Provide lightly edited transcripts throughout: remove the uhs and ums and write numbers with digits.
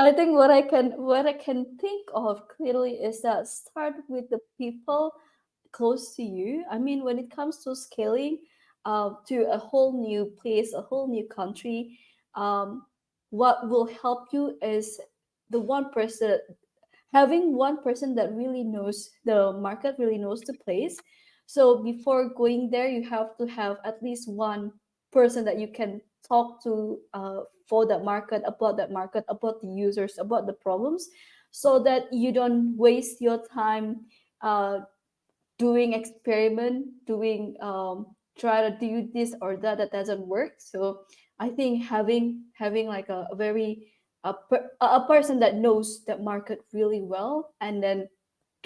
I think what I can think of clearly is that start with the people close to you. I mean, when it comes to scaling to a whole new place, a whole new country, um, what will help you is the one person having one person that really knows the market, really knows the place. So before going there, you have to have at least one person that you can talk to for that market, about the users, about the problems, so that you don't waste your time uh, doing experiment, doing try to do this or that that doesn't work. So I think having like a very a person that knows that market really well, and then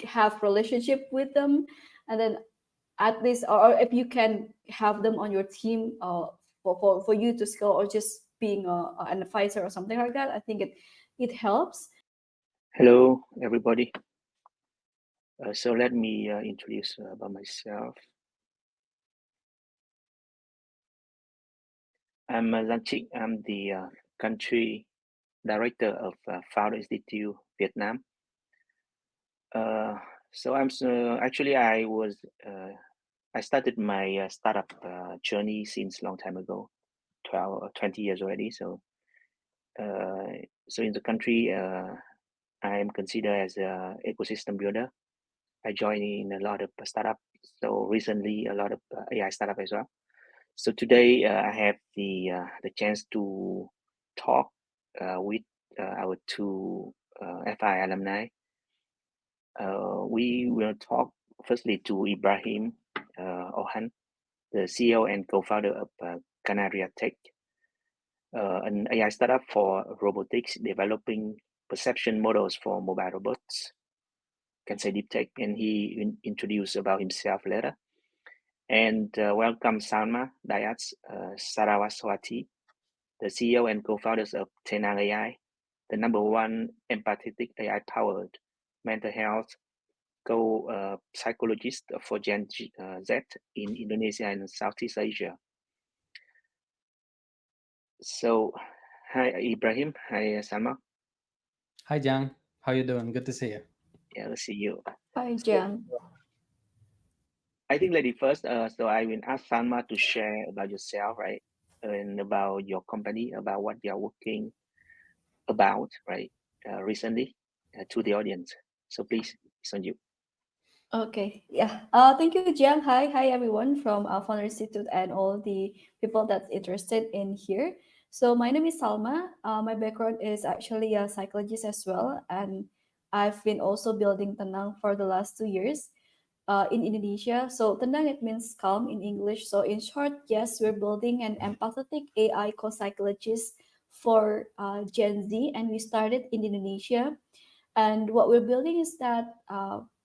have relationship with them, and then at least, or if you can have them on your team for you to scale, or just being an advisor or something like that, I think it helps. Hello, everybody. So let me introduce about myself. I'm Giang Trinh. I'm the country director of Founder Institute Vietnam. So actually I started my startup journey since long time ago, 12 or 20 years already. Uh, so in the country, I am considered as an ecosystem builder. I joined in a lot of startup. So recently, a lot of AI startup as well. So today, I have the chance to talk with our two FI alumni. We will talk firstly to Ibrahim Orhan, the CEO and co-founder of Kanaria Tech, an AI startup for robotics, developing perception models for mobile robots. Can say deep tech, and he introduced about himself later. And welcome Salma Dias Saraswati, the CEO and co-founders of Tenang AI, the number one empathetic AI-powered mental health psychologist for Gen Z in Indonesia and Southeast Asia. So, hi Ibrahim, hi Salma. Hi, Giang. How you doing? Good to see you. Yeah, let's see you. Hi, So, Jan. I think, lady first. So I will ask Salma to share about yourself, right, and about your company, about what you are working about, right, recently to the audience. So please, it's on you. Okay, yeah. Thank you, Jiang. Hi, everyone from Founder Institute and all the people that's interested in here. So my name is Salma. My background is actually a psychologist as well, and I've been also building Tenang for the last 2 years in Indonesia. So Tenang, it means calm in English. So in short, yes, we're building an empathetic AI co-psychologist for Gen Z, and we started in Indonesia. And what we're building is that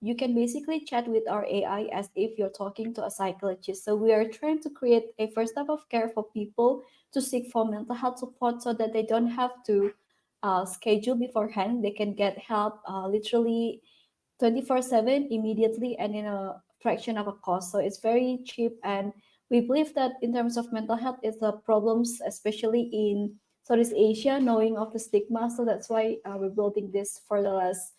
you can basically chat with our AI as if you're talking to a psychologist. So we are trying to create a first step of care for people to seek for mental health support, so that they don't have to schedule beforehand. They can get help literally 24/7 immediately and in a fraction of a cost. So it's very cheap, and we believe that in terms of mental health, it's the problems, especially in Southeast Asia, knowing of the stigma. So that's why we're building this for the last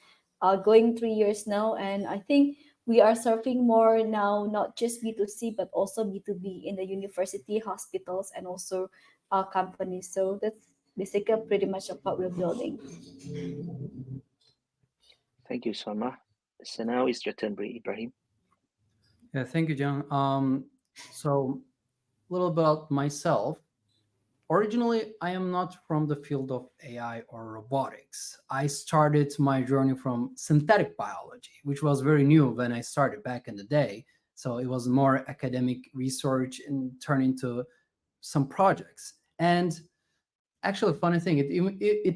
going 3 years now. And I think we are serving more now, not just B2C, but also B2B in the university, hospitals, and also companies. So that's basically pretty much of what we're building. Thank you, Salma. So now it's your turn, Ibrahim. Yeah, thank you, Giang. So a little about myself. Originally, I am not from the field of AI or robotics. I started my journey from synthetic biology, which was very new when I started back in the day. So it was more academic research and turned into some projects. And actually, funny thing, it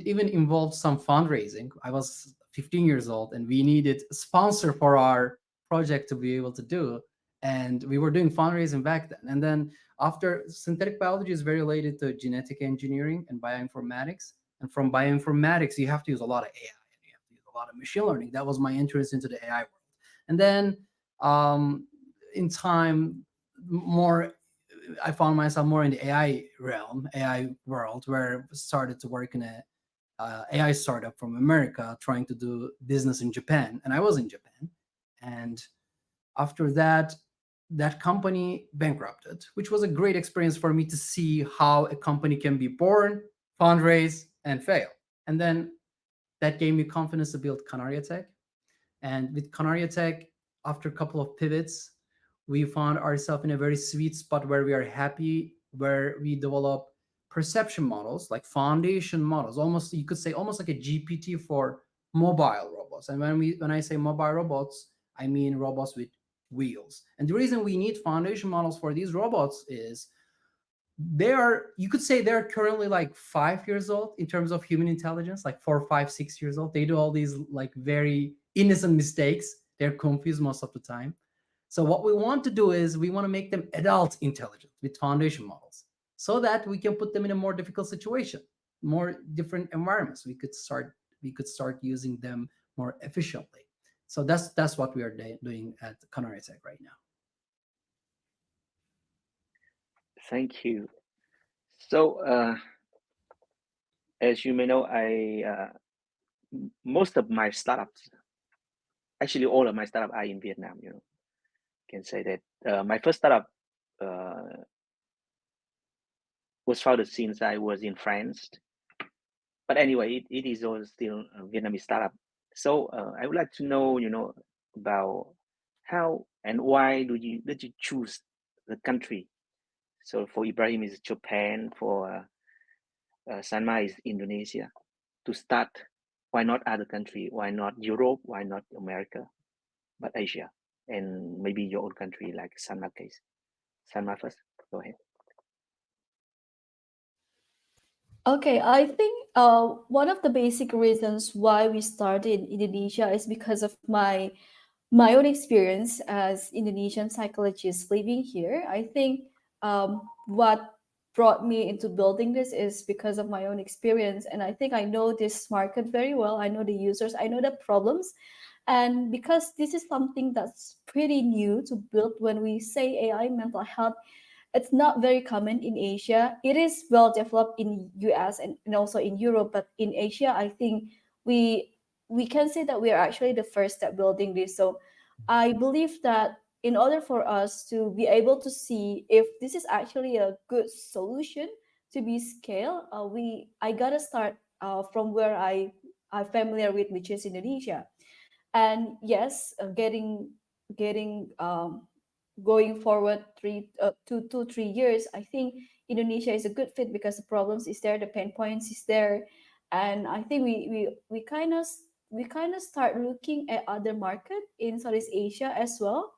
even involved some fundraising. I was 15 years old, and we needed a sponsor for our project to be able to do. And we were doing fundraising back then. And then after, synthetic biology is very related to genetic engineering and bioinformatics. And from bioinformatics, you have to use a lot of AI and you have to use a lot of machine learning. That was my interest into the AI world. And then in time, more I found myself more in the AI realm, AI world, where I started to work in a AI startup from America trying to do business in Japan, and I was in Japan. And after that, that company bankrupted, which was a great experience for me to see how a company can be born, fundraise, and fail. And then that gave me confidence to build Kanaria Tech. And with Kanaria Tech, after a couple of pivots, we found ourselves in a very sweet spot where we are happy, where we develop perception models, like foundation models, almost you could say almost like a GPT for mobile robots. And when I say mobile robots, I mean robots with wheels. And the reason we need foundation models for these robots is they are, you could say they're currently like 5 years old in terms of human intelligence, like 4, 5, 6 years old. They do all these like very innocent mistakes. They're confused most of the time. So what we want to do is we want to make them adult intelligent with foundation models so that we can put them in a more difficult situation, more different environments. We could start using them more efficiently. So that's what we are doing at Kanaria Tech right now. Thank you. So, as you may know, most of my startups, actually all of my startups are in Vietnam. Can say that my first startup was founded since I was in France. But anyway, it is all still a Vietnamese startup. So I would like to know, about how and why did you choose the country? So for Ibrahim is Japan, for Salma is Indonesia. To start, why not other country? Why not Europe? Why not America? But Asia, and maybe your own country, like Salma case. Salma first. Go ahead. Okay, I think one of the basic reasons why we started in Indonesia is because of my own experience as Indonesian psychologist living here. I think what brought me into building this is because of my own experience, and I think I know this market very well. I know the users, I know the problems, and because this is something that's pretty new to build. When we say AI mental health, it's not very common in Asia. It is well developed in US and also in Europe, but in Asia, I think we we can say that we are actually the first at building this. So I believe that in order for us to be able to see if this is actually a good solution to be scaled, we I gotta start from where I'm familiar with, which is Indonesia. And yes, getting going forward 2 3 years, I think Indonesia is a good fit because the problems is there, the pain points is there. And I think we kind of start looking at other market in Southeast Asia as well.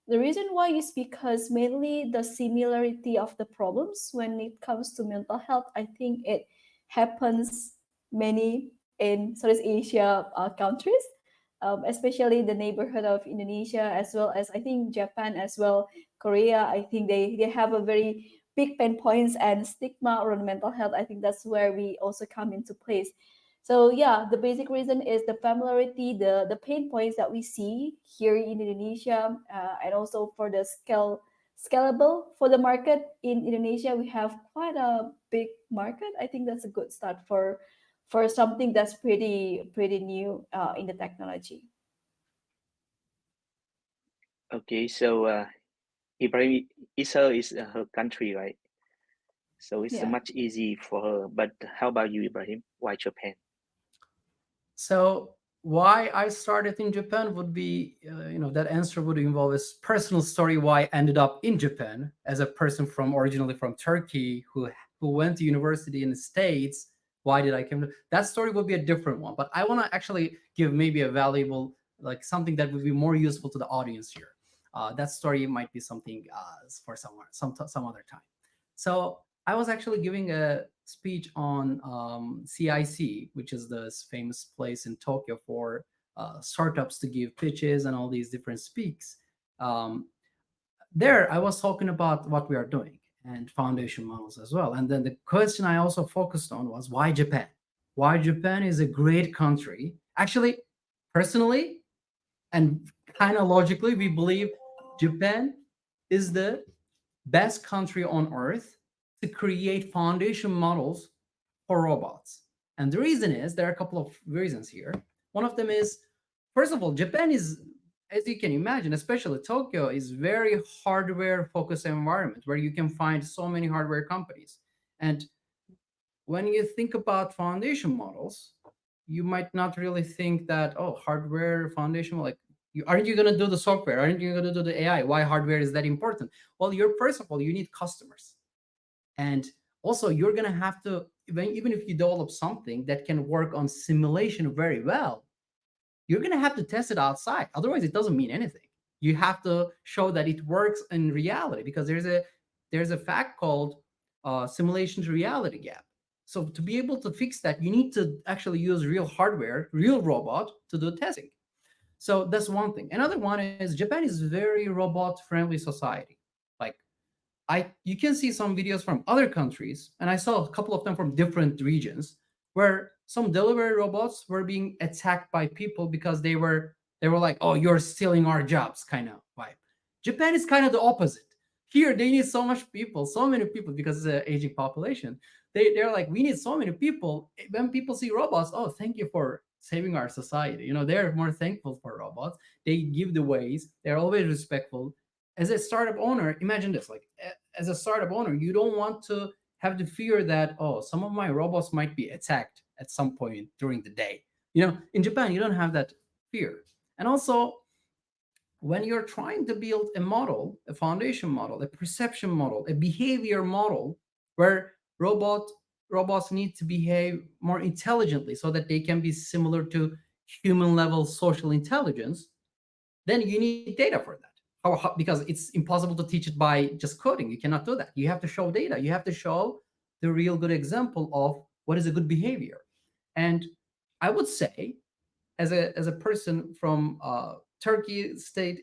The reason why is because mainly the similarity of the problems when it comes to mental health. I think it happens many in Southeast Asia countries, especially the neighborhood of Indonesia, as well as I think Japan as well, Korea. I think they have a very big pain points and stigma around mental health. I think that's where we also come into place. So yeah, the basic reason is the familiarity, the pain points that we see here in Indonesia, and also for the scalable for the market in Indonesia. We have quite a big market. I think that's a good start for something that's pretty new in the technology. Okay, so Ibrahim, Israel is her country, right? So it's Yeah. much easy for her. But how about you, Ibrahim? Why Japan? So why I started in Japan would be, that answer would involve a personal story why I ended up in Japan as a person from originally from Turkey who went to university in the States. Why did I come to that story would be a different one, but I want to actually give maybe a valuable, like something that would be more useful to the audience here. That story might be something for some other time. So I was actually giving a speech on CIC, which is this famous place in Tokyo for startups to give pitches and all these different speaks. Um, there, I was talking about what we are doing and foundation models as well. And then the question I also focused on was why Japan? Why Japan is a great country. Actually, personally and kind of logically, we believe Japan is the best country on earth to create foundation models for robots. And the reason is there are a couple of reasons here. One of them is, first of all, Japan is, as you can imagine, especially Tokyo, is very hardware focused environment where you can find so many hardware companies. And when you think about foundation models, you might not really think that, oh, hardware foundation, like, aren't you going to do the software? Aren't you going to do the AI? Why hardware is that important? Well, you're, first of all, you need customers. And also, you're going to have to, even if you develop something that can work on simulation very well, you're going to have to test it outside. Otherwise, it doesn't mean anything. You have to show that it works in reality, because there's a fact called simulation to reality gap. So to be able to fix that, you need to actually use real hardware, real robot to do testing. So that's one thing. Another one is Japan is very robot friendly society. Like, you can see some videos from other countries, and I saw a couple of them from different regions, where some delivery robots were being attacked by people because they were like, "Oh, you're stealing our jobs," kind of vibe. Japan is kind of the opposite. Here, they need so much people, so many people, because it's an aging population. They're like, we need so many people. When people see robots, oh, thank you for saving our society. They're more thankful for robots. They give the ways. They're always respectful. As a startup owner, imagine this, like, as a startup owner, you don't want to have the fear that, oh, some of my robots might be attacked at some point during the day. In Japan, you don't have that fear. And also, when you're trying to build a model, a foundation model, a perception model, a behavior model, where robots need to behave more intelligently so that they can be similar to human level social intelligence, then you need data for that. Because it's impossible to teach it by just coding. You cannot do that. You have to show data. You have to show the real good example of what is a good behavior. And I would say, as a person from Turkey, states,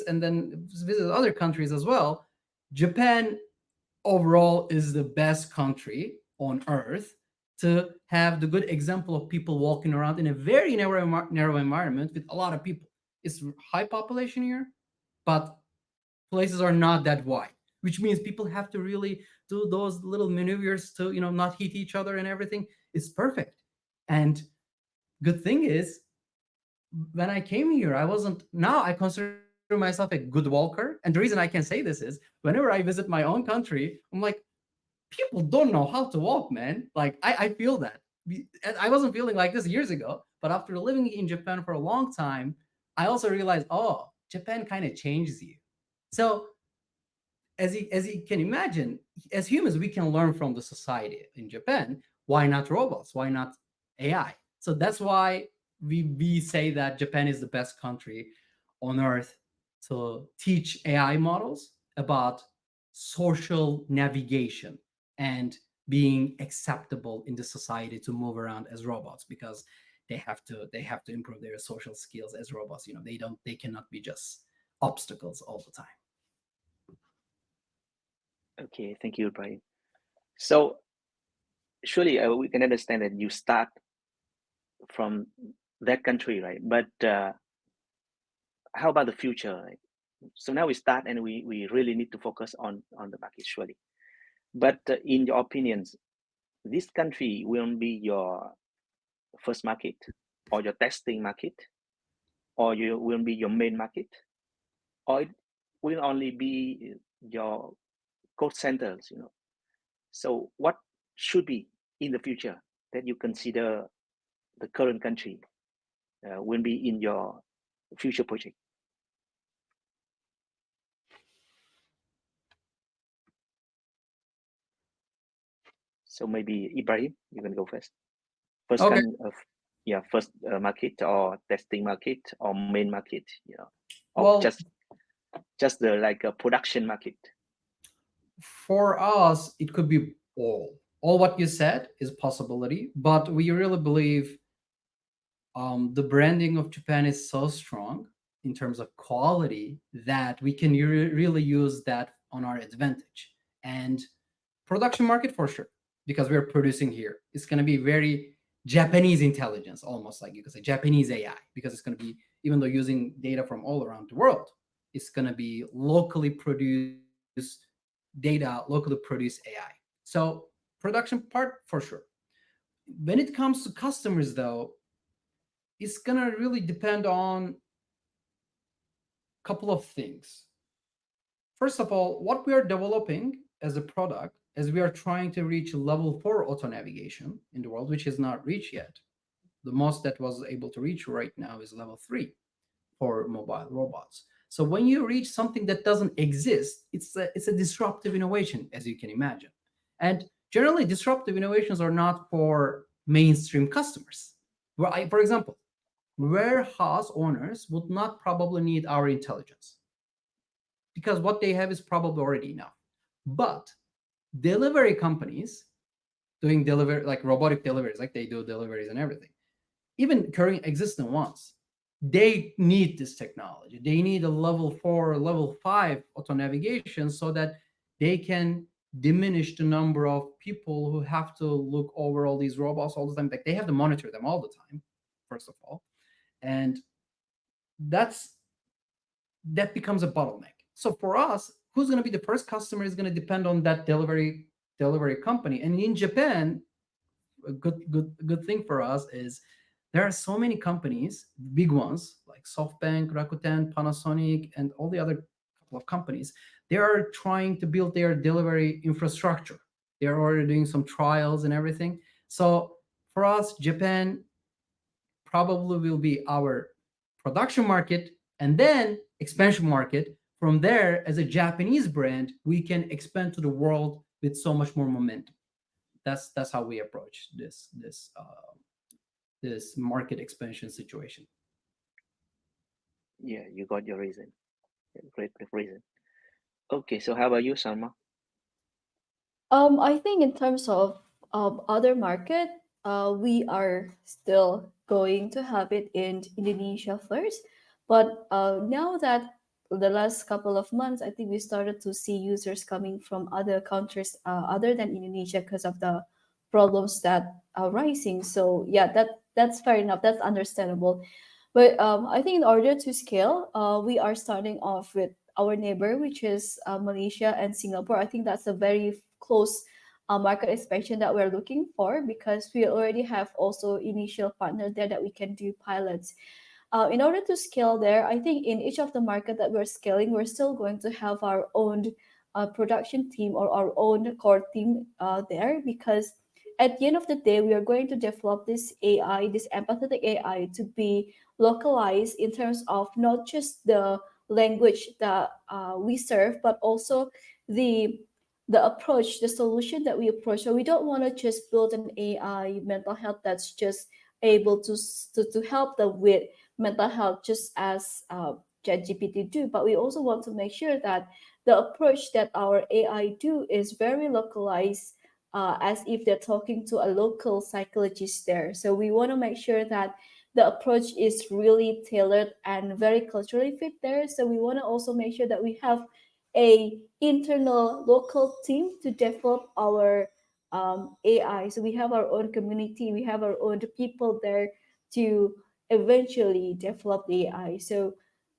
and then visit other countries as well, Japan overall is the best country on earth to have the good example of people walking around in a very narrow environment with a lot of people. It's high population here, but places are not that wide, which means people have to really do those little maneuvers to not hit each other, and everything is perfect. And good thing is, when I came here, now I consider myself a good walker. And the reason I can say this is, whenever I visit my own country, I'm like, people don't know how to walk, man. Like, I feel that. And I wasn't feeling like this years ago, but after living in Japan for a long time, I also realized, oh, Japan kind of changes you. So, as you can imagine, as humans, we can learn from the society in Japan. Why not robots? Why not AI? So that's why we say that Japan is the best country on earth to teach AI models about social navigation and being acceptable in the society to move around as robots, because they have to improve their social skills as robots. They cannot be just obstacles all the time. Okay, thank you, Brian. So surely we can understand that you start from that country, right? But how about the future? Right? So now we start, and we really need to focus on the market, surely. But in your opinions, this country will be your first market, or your testing market, or you will be your main market, or it will only be your code centers, So what should be in the future that you consider the current country will be in your future project? So maybe Ibrahim, you can go first. First Okay. kind of, yeah, first market, or testing market, or main market, or Well, just the like a production market. for us, it could be all what you said is possibility, but we really believe the branding of Japan is so strong in terms of quality that we can really use that on our advantage. And production market, for sure, because we're producing here, it's going to be very Japanese intelligence, almost like you could say Japanese AI, because it's going to be, even though using data from all around the world, it's going to be locally produced data, locally produced AI. So production part, for sure. When it comes to customers, though, it's gonna really depend on a couple of things. First of all, what we are developing as a product, as we are trying to reach level 4 auto navigation in the world, which is not reached yet. The most that was able to reach right now is level 3 for mobile robots. So when you reach something that doesn't exist, it's a disruptive innovation, as you can imagine. And generally, disruptive innovations are not for mainstream customers. For example, warehouse owners would not probably need our intelligence because what they have is probably already enough. But delivery companies doing delivery, like robotic deliveries, like they do deliveries and everything, even current existing ones, they need this technology. They need a level 4, level 5 auto navigation so that they can diminish the number of people who have to look over all these robots all the time. Like they have to monitor them all the time, first of all. And that's that becomes a bottleneck. So for us, who's going to be the first customer is going to depend on that delivery company. And in Japan, a good thing for us is there are so many companies, big ones like SoftBank, Rakuten, Panasonic, and all the other couple of companies. They are trying to build their delivery infrastructure. They are already doing some trials and everything. So for us, Japan probably will be our production market and then expansion market. From there, as a Japanese brand, we can expand to the world with so much more momentum. That's how we approach this market expansion situation. Yeah, you got your reason. Yeah, great reason. Okay, so how about you, Salma? I think in terms of other market, we are still going to have it in Indonesia first. But now that the last couple of months, I think we started to see users coming from other countries other than Indonesia because of the problems that are rising. So yeah, that's fair enough. That's understandable. But I think in order to scale, we are starting off with our neighbor, which is Malaysia and Singapore. I think that's a very close market expansion that we're looking for because we already have also initial partner there that we can do pilots. In order to scale there, I think in each of the market that we're scaling, we're still going to have our own production team or our own core team there because at the end of the day, we are going to develop this AI, this empathetic AI, to be localized in terms of not just the language that we serve, but also the approach, the solution that we approach. So we don't want to just build an AI mental health that's just able to help them with mental health just as ChatGPT do, but we also want to make sure that the approach that our AI do is very localized, as if they're talking to a local psychologist there. So we want to make sure that the approach is really tailored and very culturally fit there. So we want to also make sure that we have a internal local team to develop our AI. So we have our own community, we have our own people there to eventually develop the AI. So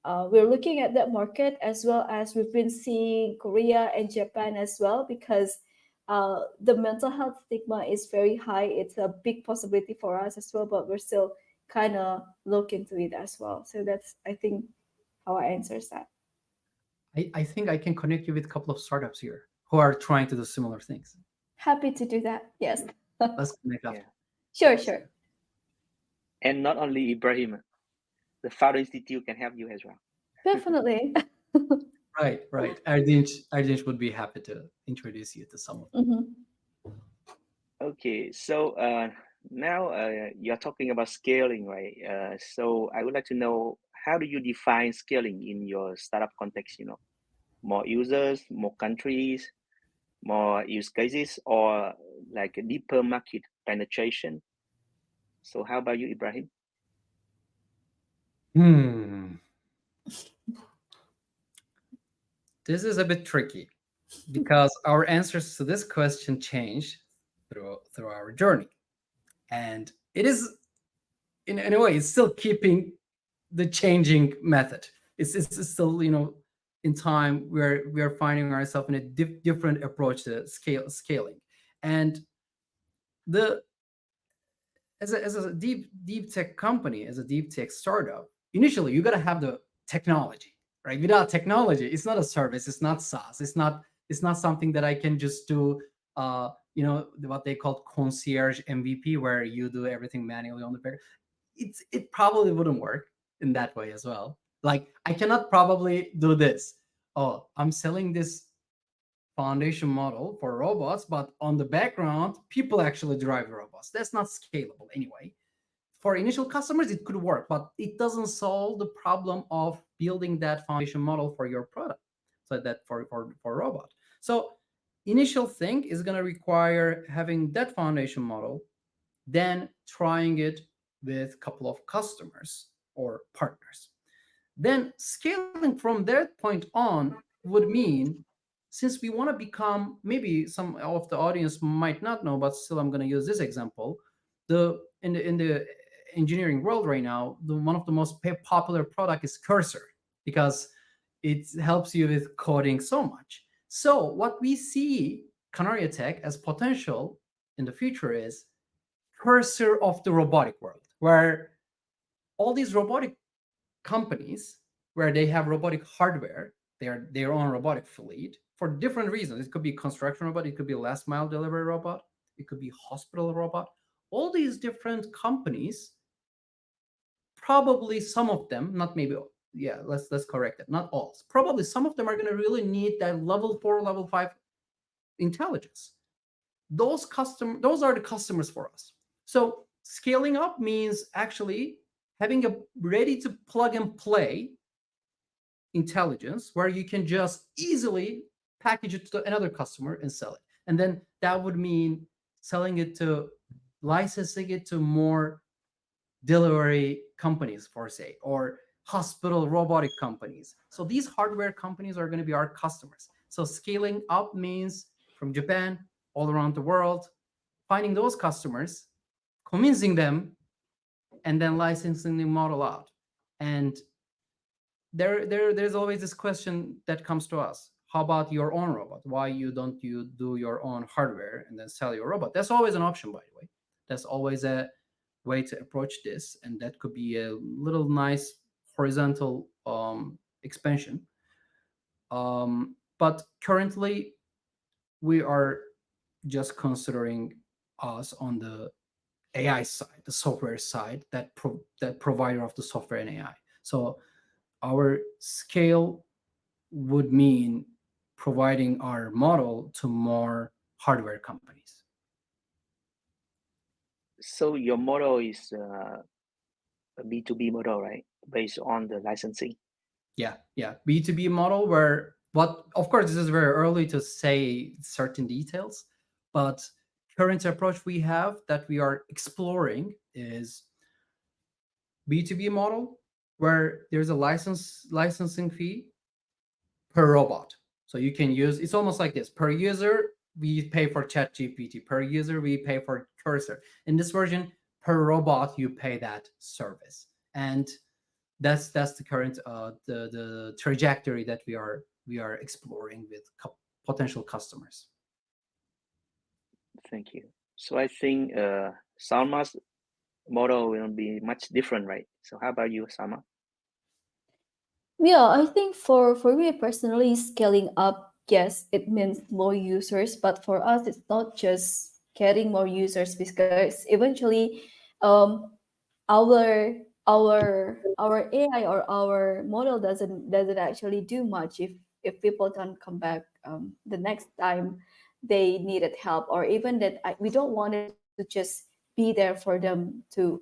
we're looking at that market as well as we've been seeing Korea and Japan as well because the mental health stigma is very high. It's a big possibility for us as well, but we're still kind of look into it as well. So that's, I think, how I answers that. I think I can connect you with a couple of startups here who are trying to do similar things. Happy to do that. Yes. Let's connect Yeah, after. Sure, sure. and not only Ibrahim, the Founder Institute can help you as well. Definitely. Right. Ardinch would be happy to introduce you to some of them. Mhm. Okay, so now you're talking about scaling, right? So I would like to know, how do you define scaling in your startup context? More users, more countries, more use cases, or like a deeper market penetration? So how about you, Ibrahim? Hmm. This is a bit tricky because our answers to this question change through our journey, and it is in a way it's still keeping the changing method. It's still in time we are finding ourselves in a different approach to scaling, and the as a deep tech company, as a deep tech startup, initially you gotta have the technology, right? Without technology, it's not a service, it's not SaaS, it's not something that I can just do. What they call concierge MVP, where you do everything manually on the back. It probably wouldn't work in that way as well. Like I cannot probably do this. Oh, I'm selling this foundation model for robots, but on the background, people actually drive the robots. That's not scalable anyway. For initial customers, it could work, but it doesn't solve the problem of building that foundation model for your product. So that for robot. So initial thing is going to require having that foundation model, then trying it with a couple of customers or partners. Then scaling from that point on would mean, since we want to become, maybe some of the audience might not know, but still I'm going to use this example. The in the in the engineering world right now, one of the most popular product is Cursor, because it helps you with coding so much. So what we see Kanaria Tech as potential in the future is Cursor of the robotic world, where all these robotic companies, where they have robotic hardware, their own robotic fleet for different reasons. It could be construction robot, it could be last mile delivery robot, it could be hospital robot. All these different companies, probably some of them, not maybe, yeah, let's correct it, not all. Probably some of them are going to really need that level 4, level 5 intelligence. Those are the customers for us. So scaling up means actually having a ready to plug and play intelligence where you can just easily package it to another customer and sell it. And then that would mean selling it to, licensing it to more delivery companies, for say, or hospital robotic companies. So these hardware companies are going to be our customers. So scaling up means from Japan all around the world, finding those customers, convincing them, and then licensing the model out. And there's always this question that comes to us: how about your own robot? Why don't you do your own hardware and then sell your robot? That's always an option, by the way. That's always a way to approach this, and that could be a little nice horizontal expansion. But currently, we are just considering us on the AI side, the software side, that provider of the software and AI. So our scale would mean providing our model to more hardware companies. So your model is a B2B model, right? Based on the licensing. Yeah. B2B model, where, but of course this is very early to say certain details, but current approach we have that we are exploring is B2B model, where there's a licensing fee per robot. So you can use, it's almost like this: per user we pay for chat gpt, per user we pay for Cursor. In this version, per robot you pay that service. And that's the current the trajectory that we are exploring with potential customers. Thank you. So I think Salma's model will be much different, right? So how about you, Salma? Yeah, I think for me personally, scaling up, yes, it means more users, but for us, it's not just getting more users, because eventually, um, our our AI or our model doesn't actually do much if people don't come back the next time they needed help, or even that we don't want it to just be there for them to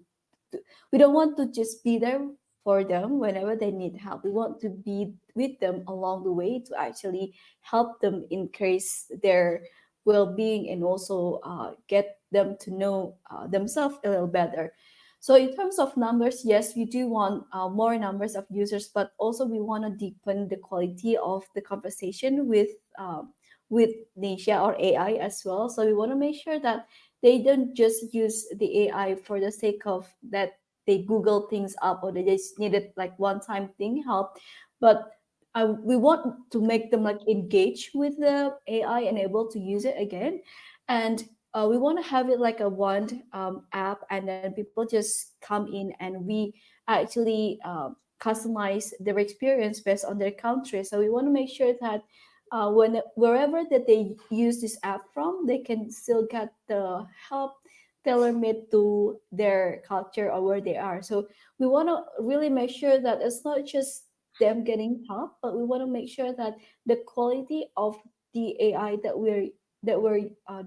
we don't want to just be there for them whenever they need help. We want to be with them along the way to actually help them increase their well-being, and also get them to know themselves a little better. So in terms of numbers, yes, we do want more numbers of users, but also we want to deepen the quality of the conversation with Nisha or AI as well. So we want to make sure that they don't just use the AI for the sake of that they Google things up, or they just needed like one time thing help, but we want to make them like engage with the AI and able to use it again. And we want to have it like a one app, and then people just come in and we actually customize their experience based on their country. So we want to make sure that when wherever that they use this app from, they can still get the help tailor made to their culture or where they are. So we want to really make sure that it's not just them getting help, but we want to make sure that the quality of the AI that we're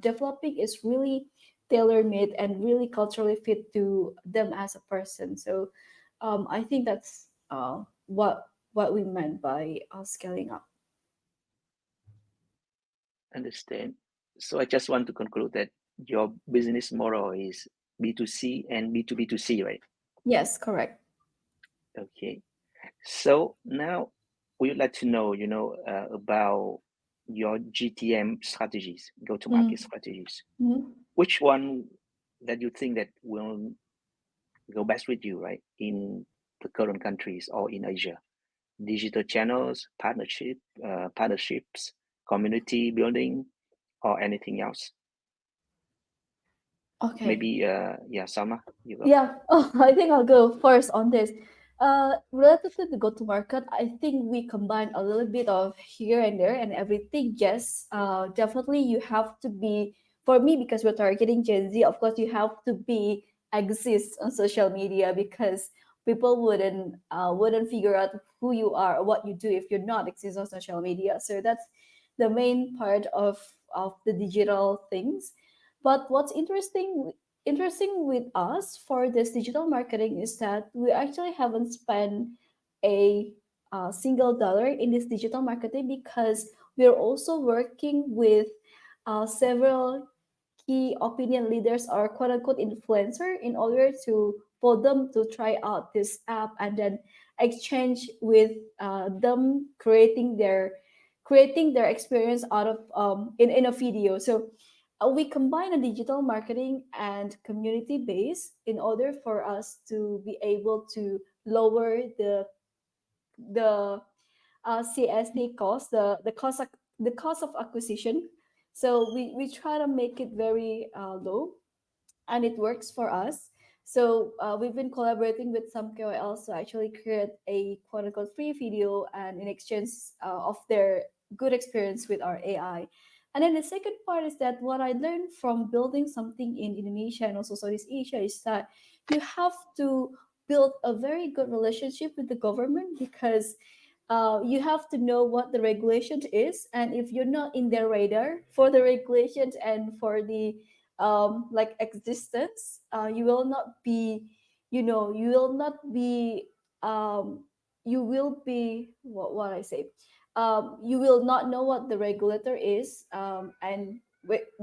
developing is really tailor made and really culturally fit to them as a person. So I think that's what we meant by scaling up. Understand. So I just want to conclude that your business model is B2C and B2B2C, right? Yes, correct. Okay. So now we would like to know, about your GTM strategies, go-to-market Mm-hmm. strategies. Mm-hmm. Which one that you think that will go best with you, right, in the current countries or in Asia? Digital channels, partnerships, community building, or anything else? Okay. Maybe, yeah, Salma, you go. Yeah, oh, I think I'll go first on this. Related to the go-to market, I think we combine a little bit of here and there and everything. Yes, definitely you have to be, for me, because we're targeting Gen Z, of course you have to be exist on social media, because people wouldn't figure out who you are or what you do if you're not exist on social media. So that's the main part of the digital things. But what's interesting with us for this digital marketing is that we actually haven't spent a single dollar in this digital marketing, because we're also working with several key opinion leaders or quote unquote influencer in order to for them to try out this app and then exchange with them creating their experience out of in a video. So we combine a digital marketing and community base in order for us to be able to lower the CST cost, the cost of acquisition. So we try to make it very low, and it works for us. So we've been collaborating with some KOLs to actually create a quote unquote free video, and in exchange of their good experience with our AI. And then the second part is that what I learned from building something in Indonesia and also Southeast Asia is that you have to build a very good relationship with the government, because you have to know what the regulation is, and if you're not in their radar for the regulations and for the like existence, you will not be, you will not be, um, you will be what I say, you will not know what the regulator is, and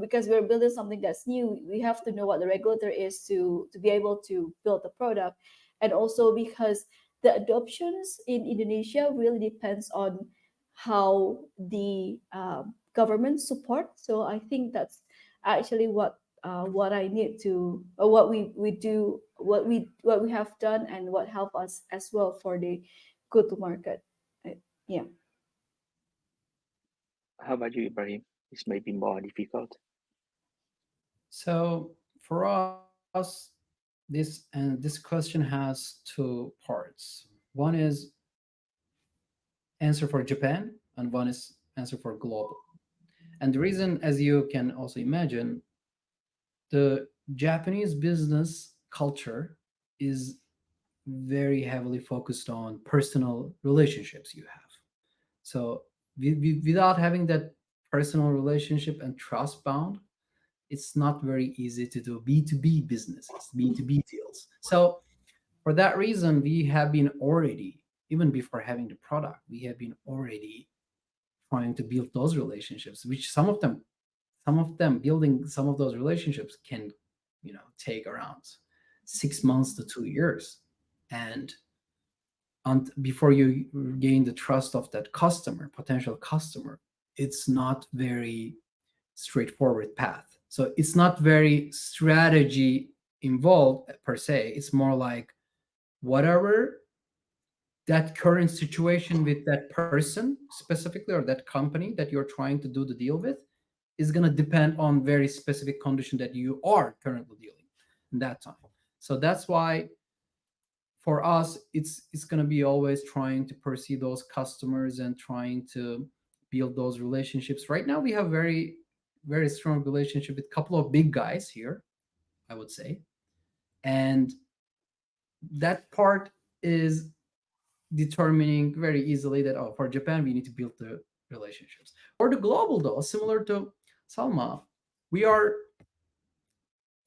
because we're building something that's new, we have to know what the regulator is to be able to build the product. And also because the adoptions in Indonesia really depends on how the government support. So I think that's actually what I need to, or what we do, what we have done, and what help us as well for the go to market. Yeah. How about you, Ibrahim? This may be more difficult. So for us, this question has two parts. One is answer for Japan, and one is answer for global. And the reason, as you can also imagine, the Japanese business culture is very heavily focused on personal relationships you have. So without having that personal relationship and trust bound, it's not very easy to do B2B businesses, B2B deals. So for that reason, we have been already, even before having the product, we have been already trying to build those relationships, which some of them building some of those relationships can, take around 6 months to 2 years. And before you gain the trust of that customer, potential customer, it's not very straightforward path. So it's not very strategy involved per se. It's more like whatever that current situation with that person specifically, or that company that you're trying to do the deal with, is going to depend on very specific condition that you are currently dealing in that time. So that's why for us it's going to be always trying to pursue those customers and trying to build those relationships. Right now we have very strong relationship with a couple of big guys here, I would say. And that part is determining very easily that, oh, for Japan we need to build the relationships. For the global though, similar to Salma, we are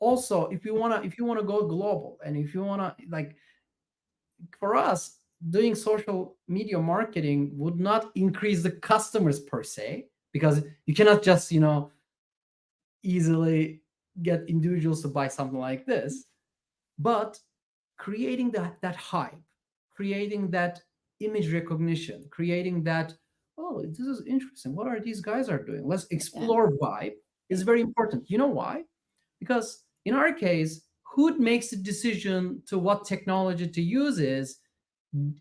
also, if you want to go global, and if you want to, like, for us, doing social media marketing would not increase the customers per se, because you cannot just easily get individuals to buy something like this. But creating that hype, creating that image recognition, creating that, oh, this is interesting, what are these guys are doing, let's Yeah. explore vibe, is very important. You know why? Because in our case, who makes the decision to what technology to use is,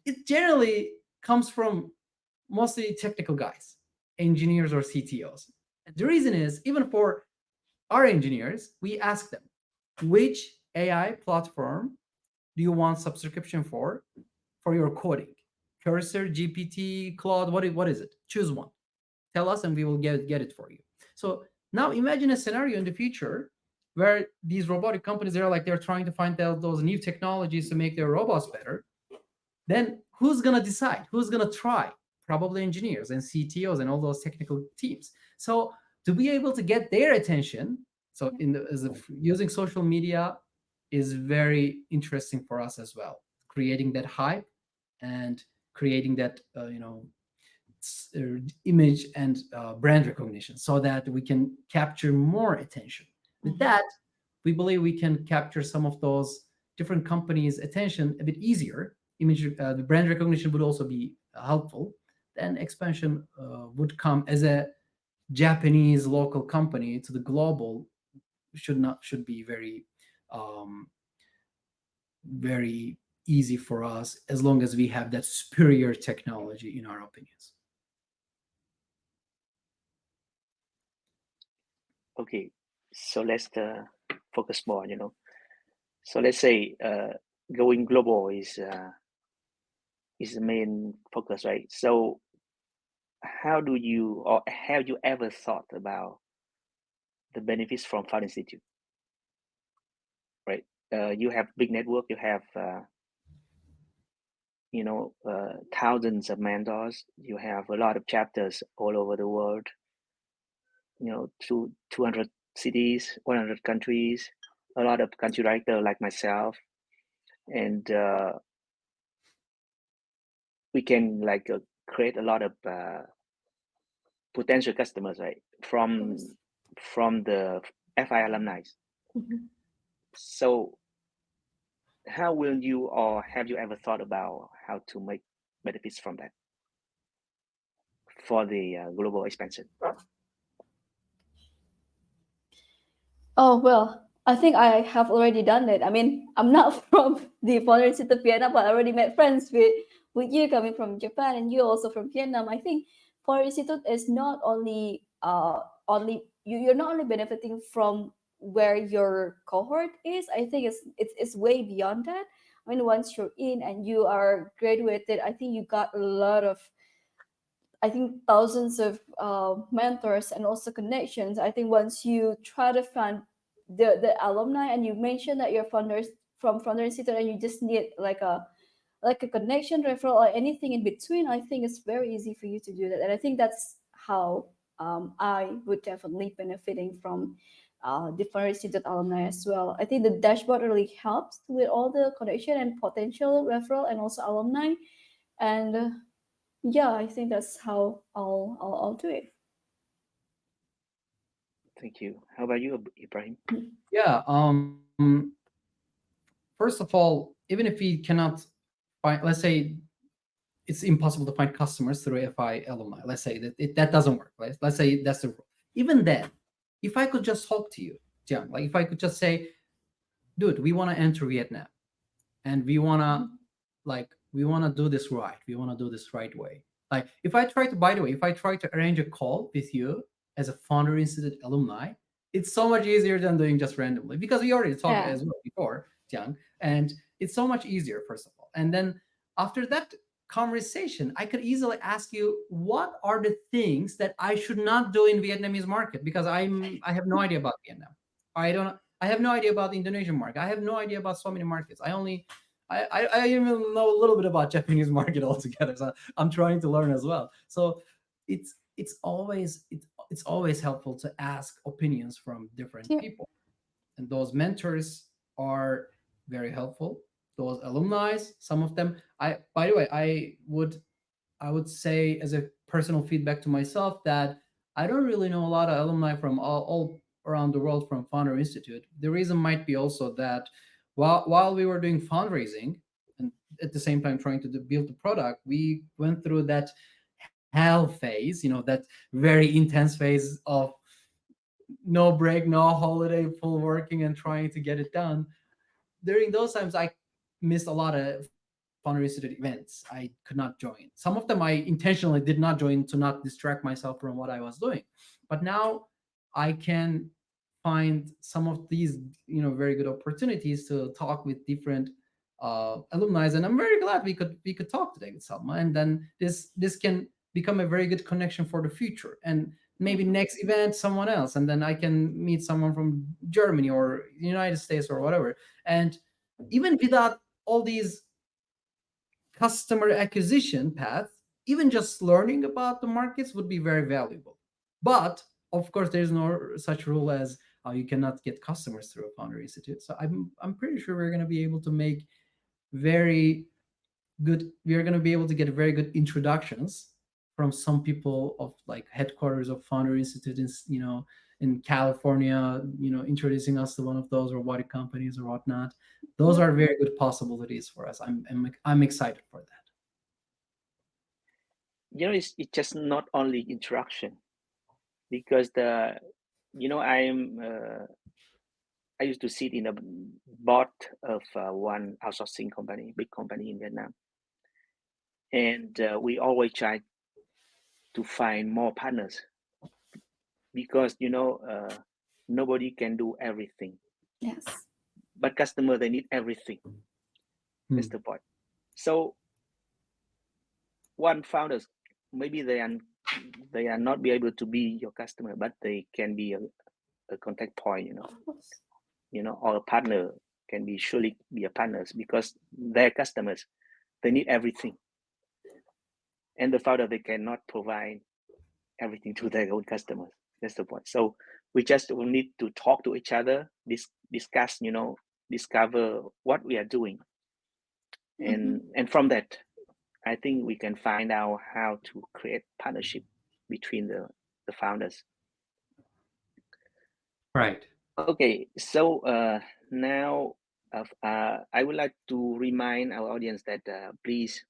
it generally comes from mostly technical guys, engineers or CTOs. And the reason is, even for our engineers, we ask them, which AI platform do you want subscription for your coding? Cursor, GPT, Claude, what is it? Choose one. Tell us and we will get it for you. So now imagine a scenario in the future where these robotic companies, they're trying to find out those new technologies to make their robots better. Then who's gonna decide? Who's gonna try? Probably engineers and CTOs and all those technical teams. So to be able to get their attention, so using social media is very interesting for us as well. Creating that hype and creating that image and brand recognition, so that we can capture more attention. With that, we believe we can capture some of those different companies' attention a bit easier. The brand recognition would also be helpful. Then expansion would come as a Japanese local company to the global. Should be um, very easy for us, as long as we have that superior technology, in our opinions. Okay, so let's focus more. So let's say going global is the main focus, right? So how do you, or have you ever thought about the benefits from Fund Institute, right? You have big network, you have thousands of mentors, you have a lot of chapters all over the world, to 200 cities, 100 countries, a lot of country writer like myself, and we can create a lot of potential customers, right? From Yes. the FI alumni. Mhm. So how will you, or have you ever thought about how to make benefits from that for the global expansion? Oh, well, I think I have already done it. I mean, I'm not from the foreign city of Vietnam, but I already made friends with you coming from Japan and you also from Vietnam. I think foreign institute is not only you're not only benefiting from where your cohort is. I think it's way beyond that. I mean, once you're in and you are graduated, I think you got a lot of, I think, thousands of mentors and also connections. I think once you try to find the alumni, and you mentioned that you're founders from Founder Institute, and you just need like a connection, referral, or anything in between, I think it's very easy for you to do that. And I think that's how I would definitely benefiting from the Founder Institute alumni as well. I think the dashboard really helps with all the connection and potential referral and also alumni. And yeah, I think that's how I'll do it. Thank you. How about you, Ibrahim? Yeah. First of all, even if we cannot find, let's say it's impossible to find customers through FI alumni. Let's say that doesn't work. Right? Let's say that's the rule. Even then, if I could just talk to you, Jiang, like if I could just say, dude, we want to enter Vietnam, and we want to do this right. We want to do this right way. Like if I try to, by the way, if I try to arrange a call with you as a Founder Institute alumni, it's so much easier than doing just randomly, because we already talked Yeah. as well before, Jiang, and it's so much easier, first of all. And then after that conversation, I could easily ask you, what are the things that I should not do in Vietnamese market, because I have no idea about Vietnam. I have no idea about the Indonesian market. I have no idea about so many markets. I even know a little bit about Japanese market altogether. So I'm trying to learn as well. So it's always helpful to ask opinions from different Yeah. people, and those mentors are very helpful. Those alumni, some of them. I By the way, I would say, as a personal feedback to myself, that I don't really know a lot of alumni from all around the world from Founder Institute. The reason might be also that while we were doing fundraising and at the same time trying to build the product, we went through that hell phase, that very intense phase of no break, no holiday, full working and trying to get it done. During those times, I missed a lot of Founder Institute events. I could not join. Some of them I intentionally did not join to not distract myself from what I was doing. But now I can find some of these, very good opportunities to talk with different alumni, and I'm very glad we could talk today with Salma. And then this can become a very good connection for the future. And maybe Mhm. next event someone else, and then I can meet someone from Germany or United States or whatever. And even without all these customer acquisition path, even just learning about the markets would be very valuable. But of course, there's no such rule as you cannot get customers through a Founder Institute. So I'm pretty sure we're going to be able to make very we are going to be able to get very good introductions from some people of like headquarters of Founder Institute in California, introducing us to one of those robotic companies or whatnot. Those Yeah. are very good possibilities for us. I'm excited for that. It's just not only interaction, because I used to sit in a board of one outsourcing company, big company in Vietnam, and we always try to find more partners, because nobody can do everything, Yes. but customer, they need everything. That's Hmm. the point. So one founders, maybe they are not be able to be your customer, but they can be a contact point, Of course. or a partner, can be surely be a partners, because their customers, they need everything, and the founder, they cannot provide everything to their own customers. That's the point. So we just will need to talk to each other, discuss, discover what we are doing, Hmm. and from that, I think we can find out how to create partnership between the founders. Right. Okay, so now I would like to remind our audience that please,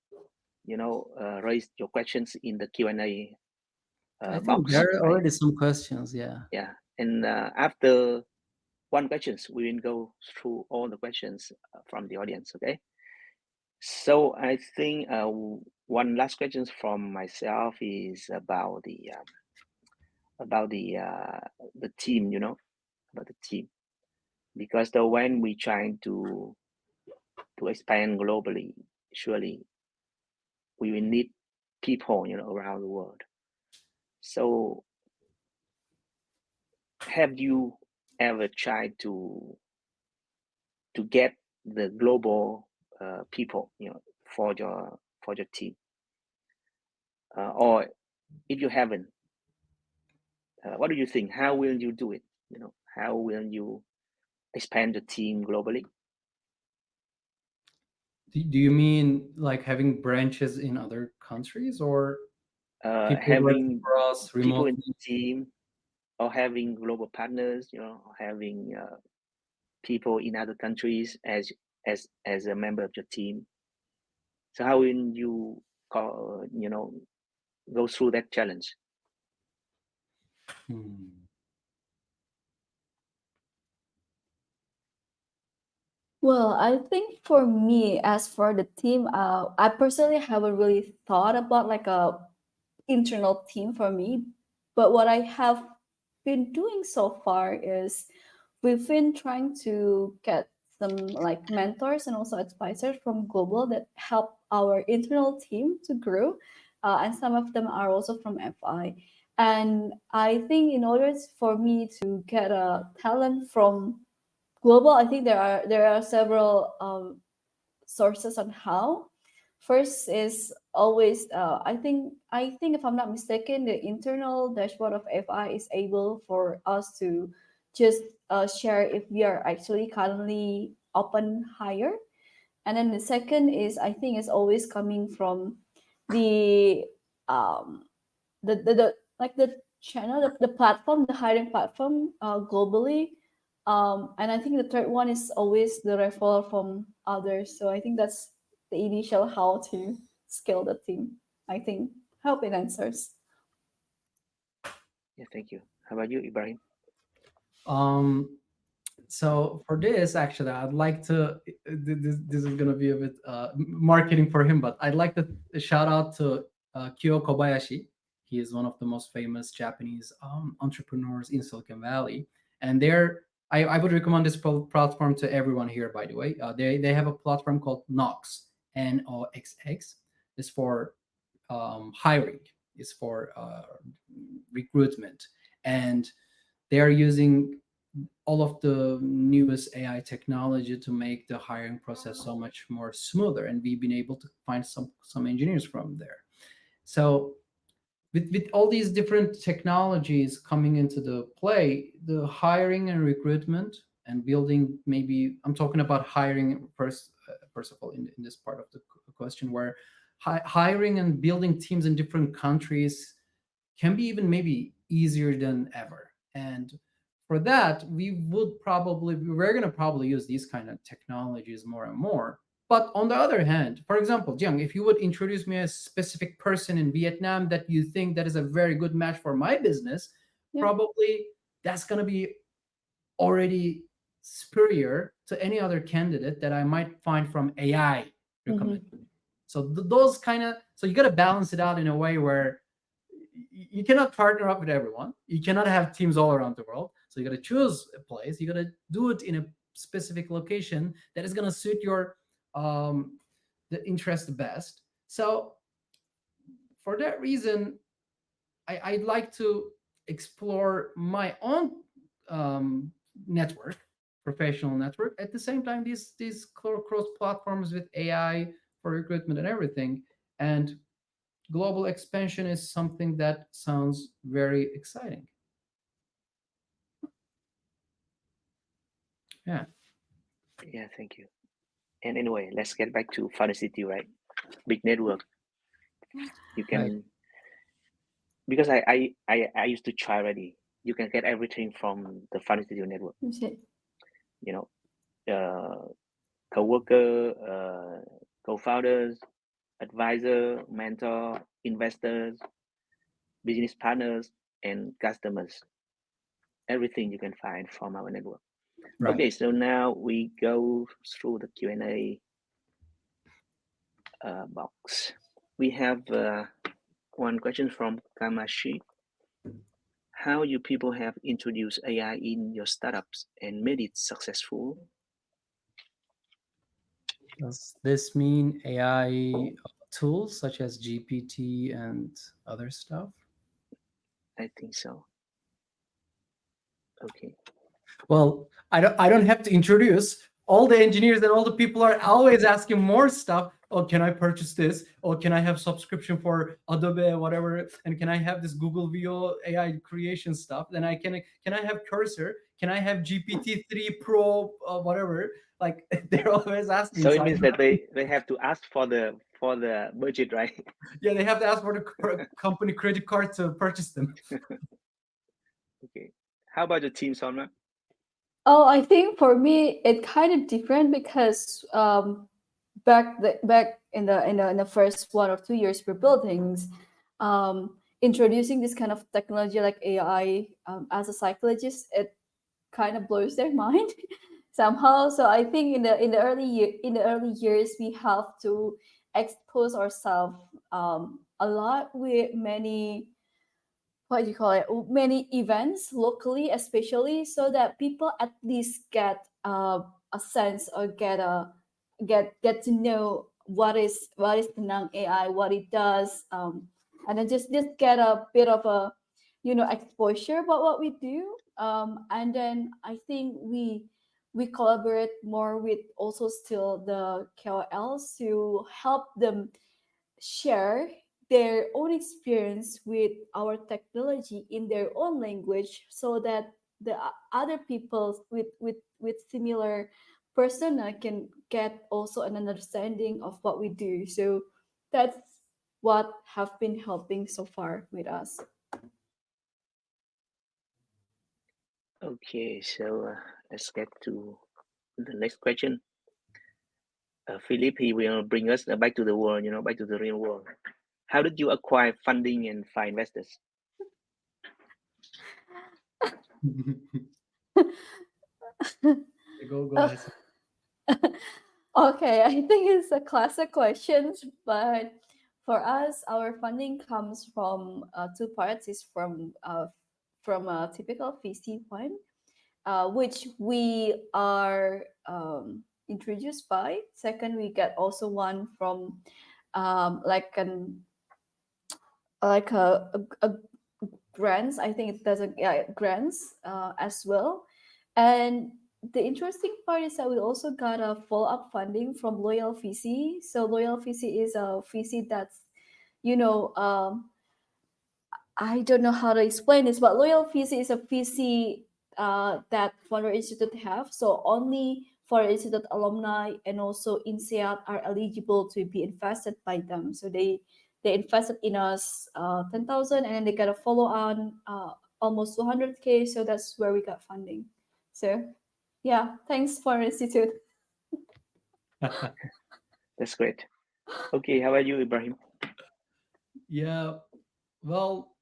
raise your questions in the Q&A I think box, there are right? already some questions. Yeah. Yeah, and after one questions, we will go through all the questions from the audience. Okay, so I think one last question from myself is about the team. About the team, because when we trying to expand globally, surely we will need people, around the world. So have you ever tried to get the global people, for your team, or if you haven't, what do you think? How will you do it? How will you expand the team globally? Do you mean like having branches in other countries, or people working Having for us people in remotely? the team, or having global partners, or having people in other countries as a member of your team. So how will you go through that challenge? Hmm. Well, I think for me, as for the team, I personally haven't really thought about like a internal team for me. But what I have been doing so far is we've been trying to get some like mentors and also advisors from global that help our internal team to grow, and some of them are also from FI. And I think in order for me to get a talent from global, I think there are several sources on how. First is always I think if I'm not mistaken, the internal dashboard of FI is able for us to just share if we are actually currently open hire. And then the second is I think is always coming from the um the like the channel, the platform, the hiring platform globally. And I think the third one is always the referral from others. So I think that's the initial how to scale the team. I think. Hope it answers. Yeah, thank you. How about you, Ibrahim? Um, so for this, actually, I'd like to. This is gonna be a bit marketing for him, but I'd like to shout out to Kyo Kobayashi. He is one of the most famous Japanese entrepreneurs in Silicon Valley, and I would recommend this platform to everyone here. By the way, they have a platform called Nox, Noxx. It's for hiring. It's for recruitment, and they are using all of the newest AI technology to make the hiring process so much more smoother. And we've been able to find some engineers from there. So with all these different technologies coming into the play, the hiring and recruitment and building, maybe I'm talking about hiring first of all in this part of the question, where hiring and building teams in different countries can be even maybe easier than ever. And for that, we're going to probably use these kind of technologies more and more. But on the other hand, for example, Jiang, if you would introduce me a specific person in Vietnam that you think that is a very good match for my business, Yeah. probably that's going to be already superior to any other candidate that I might find from AI recommend. Mm-hmm. So those kind of, so you got to balance it out in a way where you cannot partner up with everyone. You cannot have teams all around the world. So you got to choose a place. You got to do it in a specific location that is going to suit your um, the interest the best. So for that reason, I'd like to explore my own um, network, professional network. At the same time, these cross platforms with AI for recruitment and everything, and global expansion is something that sounds very exciting. Yeah. Yeah, thank you. And anyway, let's get back to Fun City, right? Big network. You Right. can, because I used to try already. You can get everything from the Fun City network. You know, co-worker, co-founders, advisor, mentor, investors, business partners, and customers. Everything you can find from our network. Right. Okay, so now we go through the Q&A box. We have one question from Kamashi. How you people have introduced AI in your startups and made it successful? Does this mean AI tools such as GPT and other stuff? I think so. Okay. Well, I don't have to introduce. All the engineers and all the people are always asking more stuff. Oh, can I purchase this? Or can I have subscription for Adobe, whatever? And can I have this Google VO AI creation stuff? Then can I have Cursor? Can I have GPT-3 Pro, whatever? Like they're always asking. So it So means that they have to ask for the budget, right? yeah, they have to ask for the company credit card to purchase them. Okay. How about the team, Salma? Oh, I think for me it kind of different because back in the first 1 or 2 years we're building, introducing this kind of technology like AI, as a psychologist, it kind of blows their mind somehow. So I think in the early years we have to expose ourselves a lot with many what do you call it, many events locally, especially, so that people at least get a sense, or get to know what is Tenang AI, what it does, and then just get a bit of a, exposure about what we do. And then I think we collaborate more with also still the KOLs to help them share their own experience with our technology in their own language, so that the other people with similar persona can get also an understanding of what we do. So that's what have been helping so far with us. Okay, so let's get to the next question. Philip, he will bring us back to the world, back to the real world. How did you acquire funding and find investors? Go ahead. Okay, I think it's a classic question, but for us, our funding comes from two parts. Is from a typical VC fund, which we are introduced by. Second, we get also one from like a grants. I think it does a, yeah, grants as well. And the interesting part is that we also got a follow-up funding from Loyal VC. So Loyal VC is a VC that's, you know, I don't know how to explain this, but Loyal VC is a VC that Founder Institute have. So only for Institute alumni and also INSEAD are eligible to be invested by them. So they invested in us 10,000, and then they got a follow on almost 200K. So that's where we got funding. So yeah, thanks for Institute. That's great. Okay, how about you, Ibrahim? Yeah, well,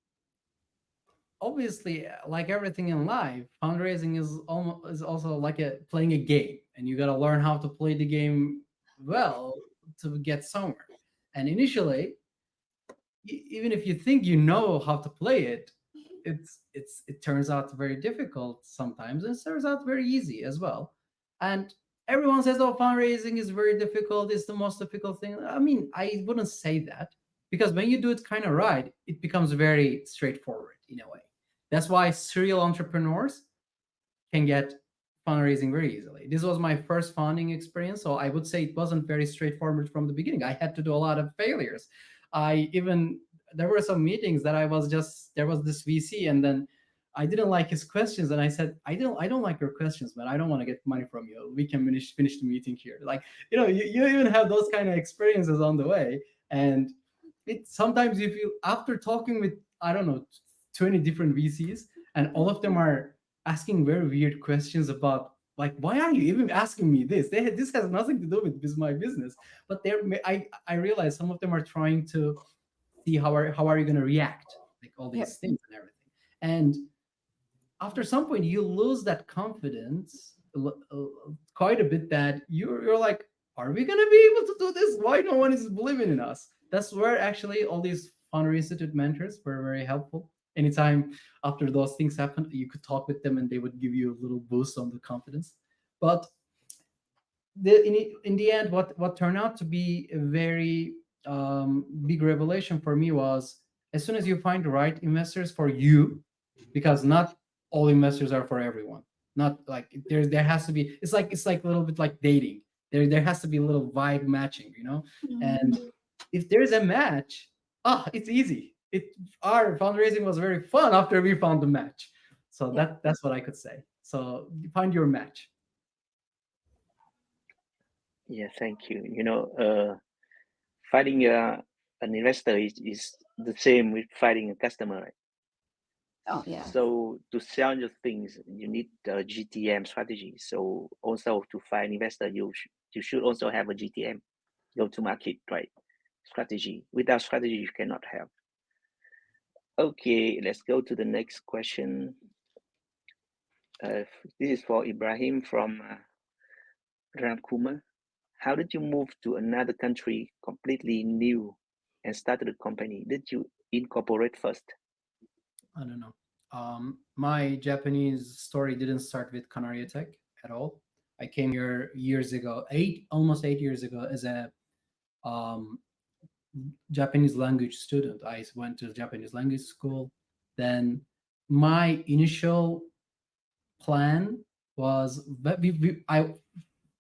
obviously, like everything in life, fundraising is also like playing a game, and you got to learn how to play the game well to get somewhere. And initially, even if you think you know how to play it, it turns out very difficult sometimes, and it turns out very easy as well. And everyone says, "Oh, fundraising is very difficult. It's the most difficult thing." I mean, I wouldn't say that, because when you do it kind of right, it becomes very straightforward in a way. That's why serial entrepreneurs can get fundraising very easily. This was my first funding experience, so I would say it wasn't very straightforward from the beginning. I had to do a lot of failures. I even There were some meetings that there was this VC, and then I didn't like his questions, and I said, I don't like your questions, man. I don't want to get money from you. We can finish the meeting here. Like, you even have those kind of experiences on the way. And it sometimes you feel, after talking with, I don't know, 20 different VCs, and all of them are asking very weird questions about, like, why are you even asking me this? This has nothing to do with my business. But I realize some of them are trying to see how are you going to react, like all Yeah. these things and everything. And after some point, you lose that confidence quite a bit, that you're like, are we going to be able to do this? Why no one is believing in us? That's where actually all these Founder Institute mentors were very helpful. Anytime after those things happened, you could talk with them, and they would give you a little boost on the confidence. But in the end, what turned out to be a very big revelation for me was, as soon as you find the right investors for you, because not all investors are for everyone. Not like there has to be. It's like a little bit like dating. There has to be a little vibe matching, And Mhm. if there's a match, it's easy. Our fundraising was very fun after we found the match. So Yeah. that's what I could say. So find your match. Yeah, thank you. Finding an investor is the same with finding a customer, right? Oh yeah. So to sell your things, you need a GTM strategy. So also to find investor, you should also have a GTM, go to market, right? Strategy. Without strategy, you cannot have. Okay, let's go to the next question. This is for Ibrahim from Ramkumar. How did you move to another country completely new and started a company? Did you incorporate first? I don't know. My Japanese story didn't start with Kanaria Tech at all. I came here years ago, almost 8 years ago, as a um, Japanese language student. I went to Japanese language school. Then my initial plan was, I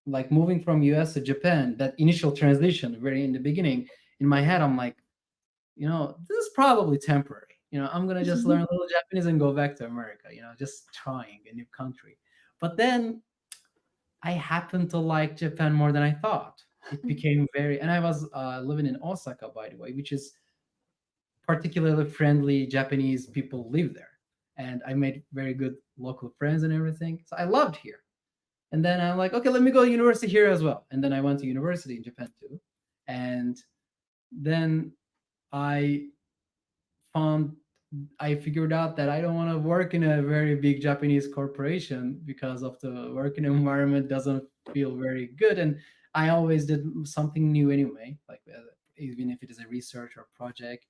like moving from US to Japan. That initial transition, very in the beginning, in my head, I'm like, this is probably temporary. I'm gonna just learn a little Japanese and go back to America. Just trying a new country. But then I happened to like Japan more than I thought. It became very, and I was living in Osaka, by the way, which is particularly friendly Japanese people live there, and I made very good local friends and everything. So I loved here. And then I'm like, okay, let me go to university here as well. And then I went to university in Japan too, and then I found I figured out that I don't want to work in a very big Japanese corporation because of the working environment doesn't feel very good. And I always did something new anyway, like even if it is a research or project.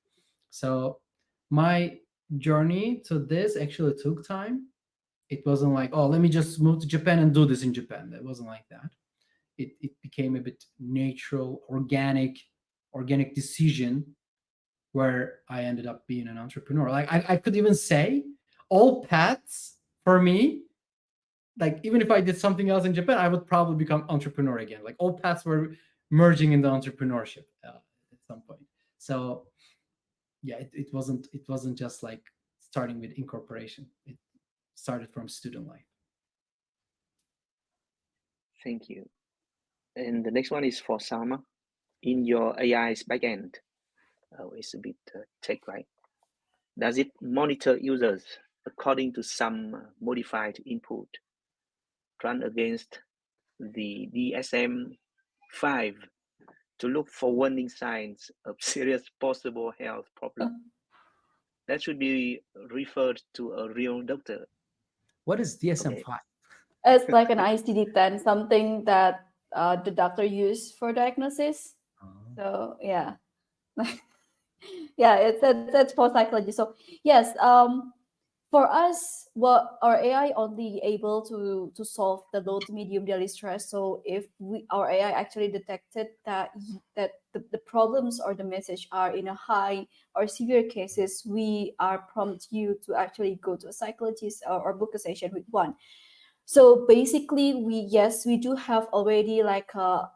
So my journey to this actually took time. It wasn't like, oh, let me just move to Japan and do this in Japan. That wasn't like that. It became a bit natural, organic decision where I ended up being an entrepreneur. Like I could even say all paths for me, like even if I did something else in Japan, I would probably become entrepreneur again. Like all paths were merging into entrepreneurship at some point. So yeah, it wasn't just like starting with incorporation. It started from student life. Thank you. And the next one is for Salma. In your AI's backend, it's a bit tech, right? Does it monitor users according to some modified input run against the DSM-5 to look for warning signs of serious possible health problem? That should be referred to a real doctor. What is Okay. DSM-5? It's like an ICD-10, something that the doctor used for diagnosis. So yeah, yeah, it's for psychology. So yes, for us, what our AI only able to solve the low to medium daily stress. So if our AI actually detected that the problems or the message are in a high or severe cases, we are prompt you to actually go to a psychologist or book a session with one. So basically, we do have already like a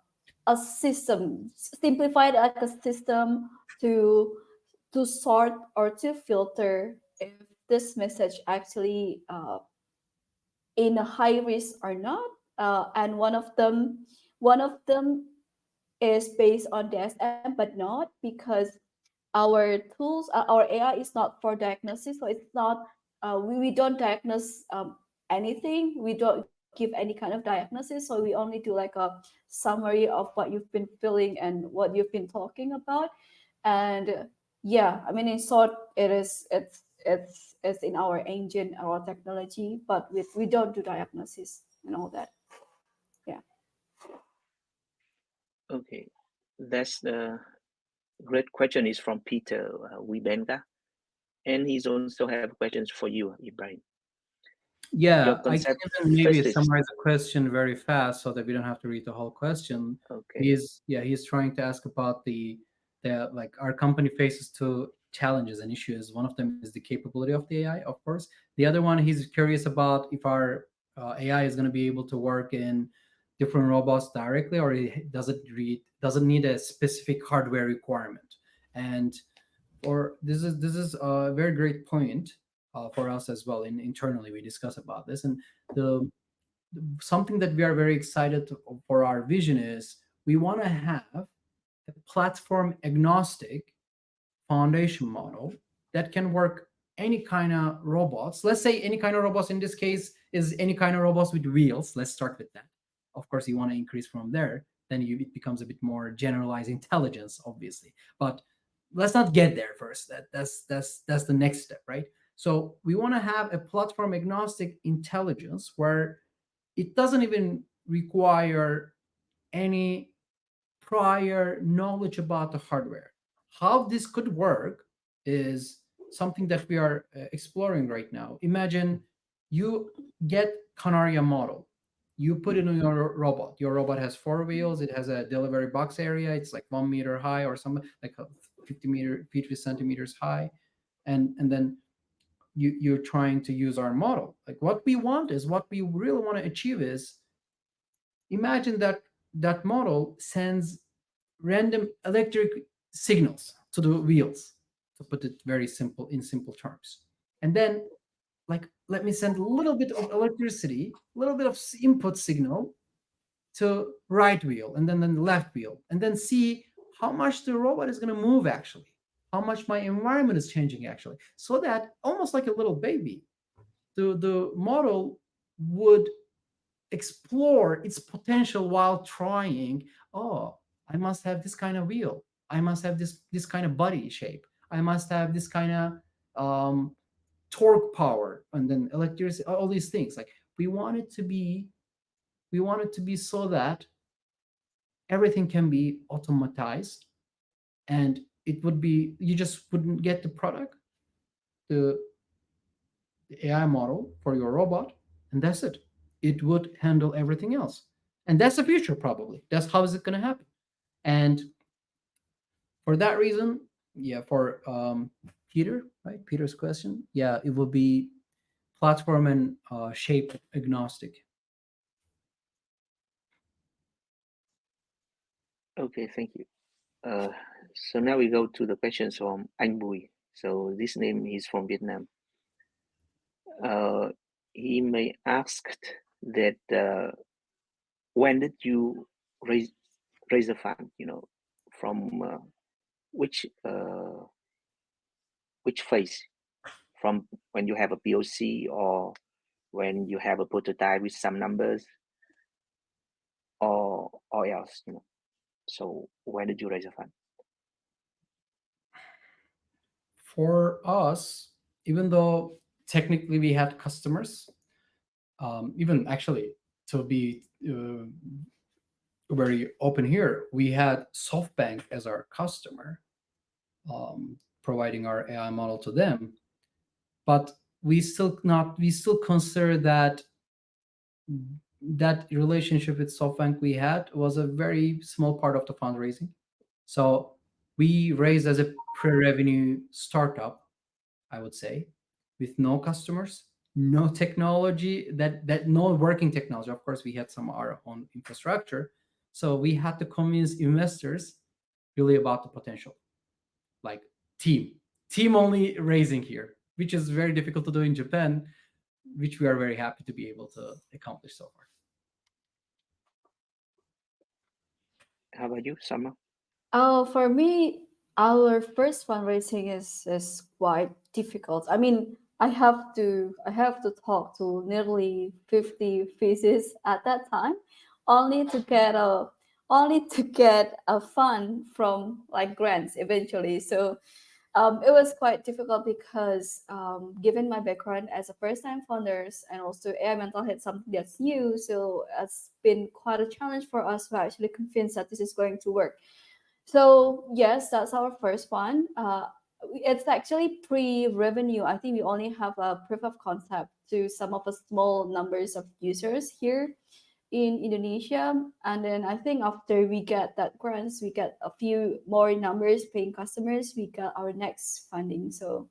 system simplified, like a system to sort or to filter if this message actually in a high risk or not. And one of them is based on DSM, but not because our tools, our AI is not for diagnosis, so it's not. We don't diagnose anything. We don't give any kind of diagnosis, so we only do like a summary of what you've been feeling and what you've been talking about. And yeah, I mean, in short, it's in our engine, our technology, but we don't do diagnosis and all that. Yeah. Okay. That's the great question is from Peter Wibenga. And he's also have questions for you, Ibrahim. Your Yeah, I can concept even maybe first is summarize the question very fast so that we don't have to read the whole question. okay. He's trying to ask about the like our company faces two challenges and issues. One of them is the capability of the AI, of course. The other one, he's curious about if our AI is going to be able to work in different robots directly, or does it need a specific hardware requirement? And or this is a very great point for us as well. Internally, we discuss about this, and something that we are very excited for our vision is we want to have a platform agnostic foundation model that can work any kind of robots. Let's say any kind of robots. In this case, is any kind of robots with wheels. Let's start with that. Of course, you want to increase from there. Then it becomes a bit more generalized intelligence, obviously. But let's not get there first. That's the next step, right? So we want to have a platform agnostic intelligence where it doesn't even require any prior knowledge about the hardware. How this could work is something that we are exploring right now. Imagine you get Canaria model, you put it in your robot. Your robot has four wheels. It has a delivery box area. It's like 1 meter high or something like 50 centimeters high, and then you're trying to use our model. Like what we want is what we really want to achieve is, imagine that that model sends random electric signals to the wheels, to put it very simple in simple terms. And then, like, let me send a little bit of electricity, a little bit of input signal to right wheel, and then the left wheel, and then see how much the robot is going to move actually, how much my environment is changing actually, so that almost like a little baby, the model would explore its potential while trying. Oh, I must have this kind of wheel, I must have this kind of body shape, I must have this kind of torque power, and then electricity, all these things. Like we want it to be, we want it to be so that everything can be automatized, and it would be, you just wouldn't get the product, the, the AI model for your robot, and that's it. It would handle everything else. And that's the future, probably. That's how is it going to happen. And for that reason, yeah, for Peter, right? Peter's question, yeah, it will be platform and shape agnostic. Okay, thank you. Uh, so now we go to the questions from Anh Bùi. So this name is from Vietnam. Uh, he may asked that when did you raise raise a fund? You know, from which which phase? From when you have a POC, or when you have a prototype with some numbers, or else? You know. So when did you raise a fund? For us, even though technically we had customers, even actually, to be very open here, we had SoftBank as our customer, providing our AI model to them. But we still consider that that relationship with SoftBank we had was a very small part of the fundraising. So we raised as a pre-revenue startup, I would say, with no customers, no technology, that no working technology. Of course, we had some our own infrastructure, so we had to convince investors really about the potential, like team, team only raising here, which is very difficult to do in Japan, which we are very happy to be able to accomplish so far. How about you, Summer? Oh, for me, our first fundraising is quite difficult. I mean, I have to talk to nearly 50 faces at that time, only to get a fund from like grants eventually. So it was quite difficult because given my background as a first-time founders and also AI mental health something that's new, so it's been quite a challenge for us to actually convince that this is going to work. So yes, that's our first one. It's actually pre-revenue. I think we only have a proof of concept to some of a small numbers of users here in Indonesia. And then I think after we get that grants, we get a few more numbers paying customers, we got our next funding. So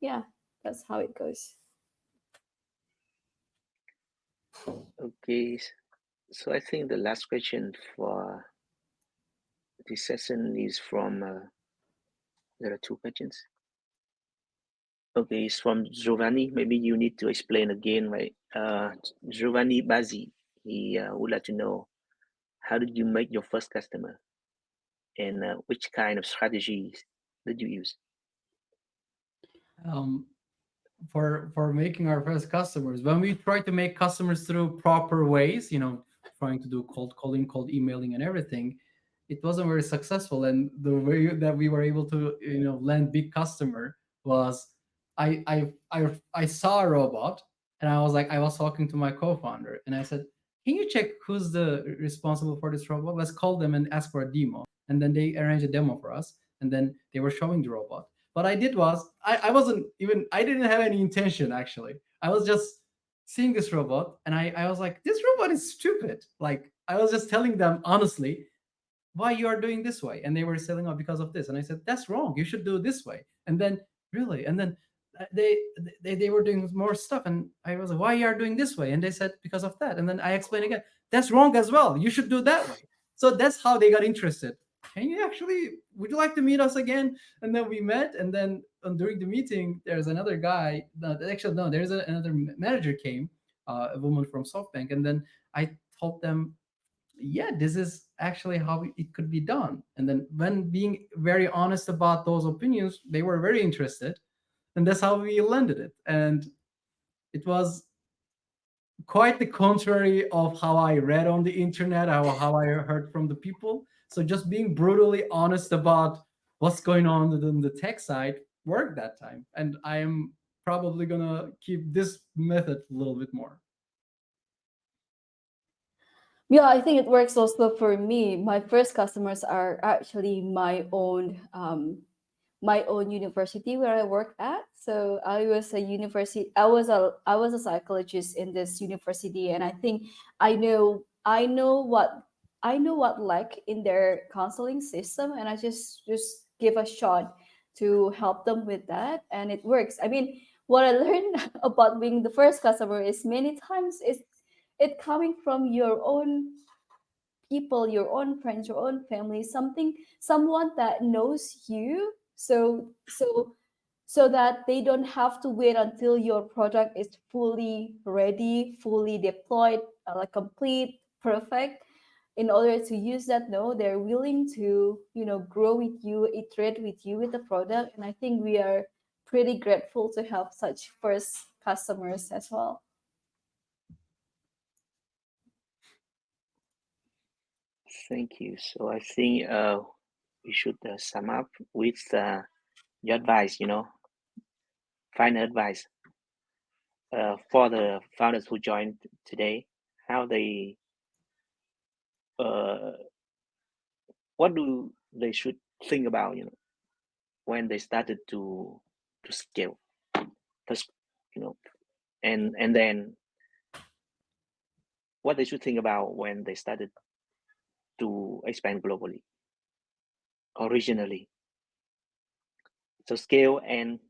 yeah, that's how it goes. Okay, so I think the last question for this session is from. There are two questions. Okay, it's from Giovanni. Maybe you need to explain again, right? Giovanni Bazzi. He would like to know, how did you make your first customer, and which kind of strategies did you use? Um, for making our first customers, when we try to make customers through proper ways, trying to do cold calling, cold emailing, and everything, it wasn't very successful. And the way that we were able to land big customer was, I saw a robot, and I was talking to my co-founder, and I said, can you check who's the responsible for this robot? Let's call them and ask for a demo. And then they arranged a demo for us, and then they were showing the robot. What I did was I wasn't even, I didn't have any intention actually. I was just seeing this robot and I was like, this robot is stupid. Like I was just telling them honestly why you are doing this way, and they were selling out because of this, and I said that's wrong, you should do it this way. And then really, and then they they were doing more stuff, and I was like, why you are doing this way, and they said because of that, and then I explained again, that's wrong as well, you should do that way. So that's how they got interested. Can you actually, would you like to meet us again? And then we met, and then during the meeting there's another guy, no, actually no, there's another manager came, a woman from SoftBank, and then I told them, yeah, this is actually how it could be done. And then when being very honest about those opinions, they were very interested, and that's how we landed it. And it was quite the contrary of how I read on the internet, how I heard from the people. So just being brutally honest about what's going on in the tech side worked that time, and I am probably gonna keep this method a little bit more. Yeah, I think it works also for me. My first customers are actually my own university where I work at. So I was a psychologist in this university, and I think I know what like in their counseling system, and I just give a shot to help them with that, and it works. I mean, what I learned about being the first customer is many times it coming from your own people, your own friends, your own family, someone that knows you. So that they don't have to wait until your product is fully ready, fully deployed, like complete, perfect, in order to use that. No, they're willing to, grow with you, iterate with you with the product. And I think we are pretty grateful to have such first customers as well. Thank you. So I think we should sum up with your advice, final advice for the founders who joined today, how they, uh, what do they should think about, when they started to scale first, and then what they should think about when they started to expand globally or regionally. So scale and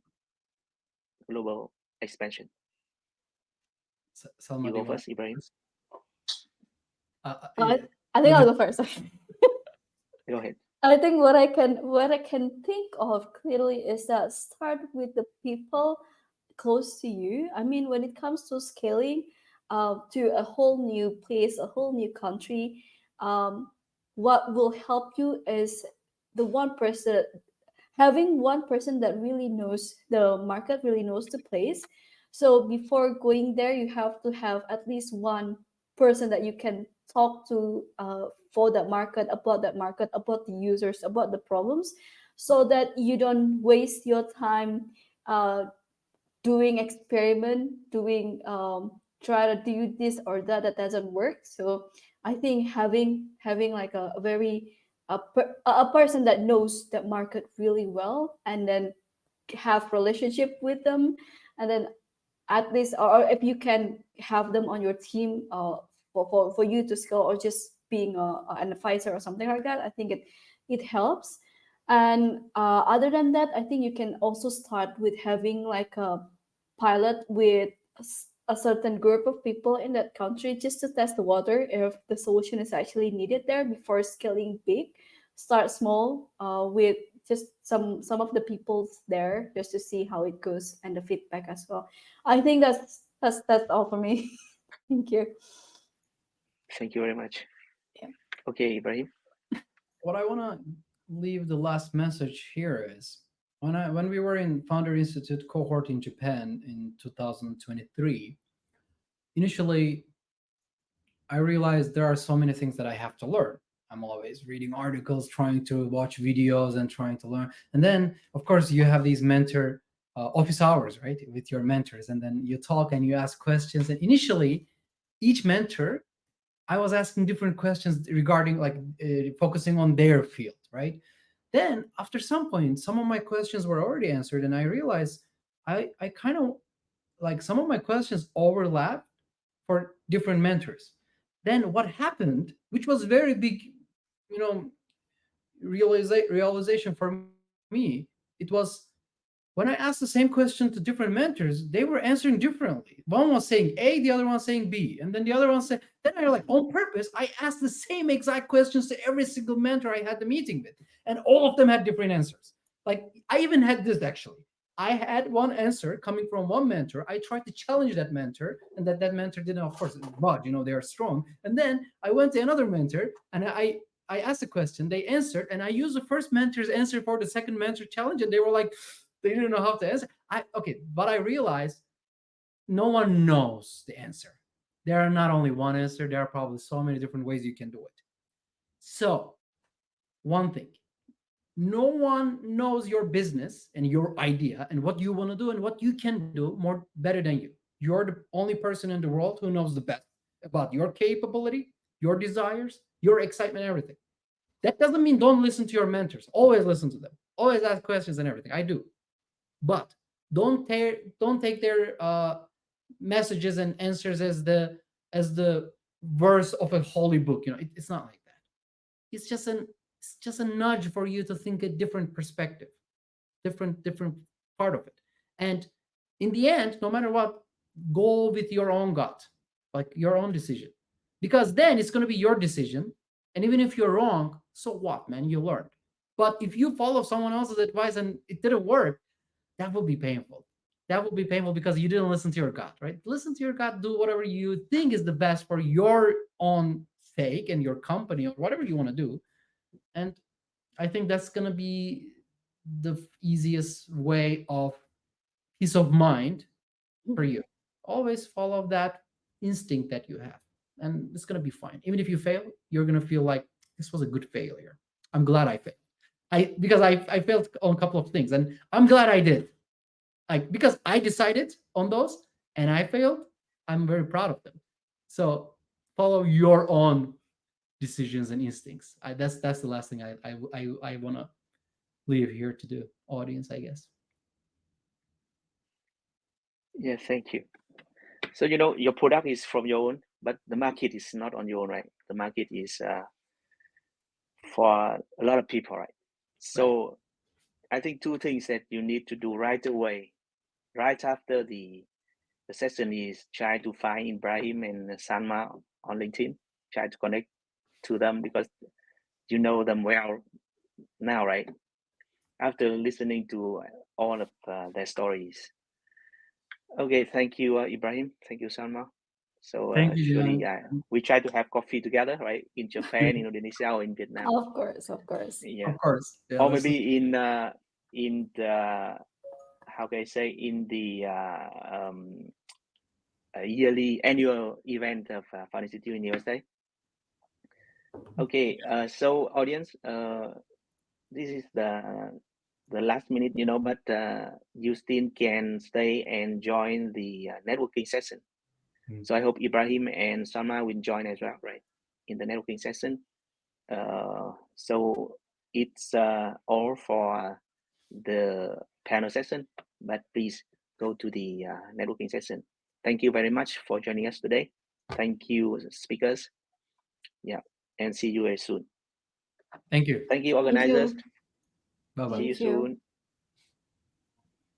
global expansion. Salma, You do go you want? first, Ibrahim. Uh, uh, I, yeah, I go think I'll ahead. go first. Go ahead. I think what I can think of clearly is that start with the people close to you. I mean, when it comes to scaling to a whole new place, a whole new country, um, what will help you is the one person having one person that really knows the market, really knows the place. So before going there, you have to have at least one person that you can talk to for that market, about the users, about the problems, so that you don't waste your time uh, doing experiment, doing try to do this or that that doesn't work. So I think having like a very a person that knows that market really well, and then have relationship with them, and then at least, or if you can have them on your team for you to scale, or just being an advisor or something like that, I think it helps. And other than that, I think you can also start with having like a pilot with a certain group of people in that country, just to test the water if the solution is actually needed there before scaling big. Start small with just some of the people there, just to see how it goes and the feedback as well. I think that's all for me. Thank you. Thank you very much. Yeah. Okay, Ibrahim. What I want to leave the last message here is, when we were in Founder Institute cohort in Japan in 2023, initially I realized there are so many things that I have to learn. I'm always reading articles, trying to watch videos, and trying to learn. And then, of course, you have these mentor office hours, right, with your mentors, and then you talk and you ask questions. And initially, each mentor, I was asking different questions regarding, like, focusing on their field, right? Then after some point, some of my questions were already answered, and I realized I kind of like some of my questions overlap for different mentors. Then what happened, which was very big, you know, realization for me, it was when I asked the same question to different mentors, they were answering differently. One was saying A, the other one saying B, and then the other one said. Then I like on purpose, I asked the same exact questions to every single mentor I had the meeting with, and all of them had different answers. Like I even had this actually. I had one answer coming from one mentor. I tried to challenge that mentor, and that mentor didn't, of course, but they are strong. And then I went to another mentor, and I asked a question, they answered, and I used the first mentor's answer for the second mentor challenge, and they were like, they didn't know how to answer. But I realized no one knows the answer. There are not only one answer, there are probably so many different ways you can do it. So, one thing, no one knows your business and your idea and what you want to do and what you can do more better than you. You're the only person in the world who knows the best about your capability, your desires, your excitement, everything. That doesn't mean don't listen to your mentors. Always listen to them. Always ask questions and everything. I do. But don't take their messages and answers as the verse of a holy book. It's not like that. It's just a nudge for you to think a different perspective, different part of it. And in the end, no matter what, go with your own gut, like your own decision, because then it's going to be your decision. And even if you're wrong, so what, man? You learned. But if you follow someone else's advice and it didn't work, that will be painful. That will be painful because you didn't listen to your gut, right? Listen to your gut, do whatever you think is the best for your own sake and your company or whatever you want to do. And I think that's going to be the easiest way of peace of mind for you. Always follow that instinct that you have, and it's going to be fine. Even if you fail, you're going to feel like this was a good failure. I'm glad I failed. Because I failed on a couple of things, and I'm glad I did. Like because I decided on those and I failed, I'm very proud of them. So follow your own decisions and instincts. That's the last thing I want to leave here to the audience, I guess. Yeah, thank you. So your product is from your own, but the market is not on your own, right? The market is for a lot of people, right? So I think two things that you need to do right away, right after the session, is try to find Ibrahim and Salma on LinkedIn. Try to connect to them because you know them well now, right? After listening to all of their stories. Okay, thank you, Ibrahim. Thank you, Salma. So Thank you, surely, Jan. we try to have coffee together, right? In Japan, in Indonesia, or in Vietnam. Of course, of course. Yeah, Of course. Yeah, or maybe in the how can I say, in the yearly annual event of Fund Institute in USA. Okay, so audience, this is the last minute, but you still can stay and join the networking session. So I hope Ibrahim and Salma will join as well, right, in the networking session. So it's all for the panel session, but please go to the networking session. Thank you very much for joining us today. Thank you, speakers. Yeah, and see you very soon. Thank you. Thank you, Thank organizers. you. Bye bye. See you Thank you. soon.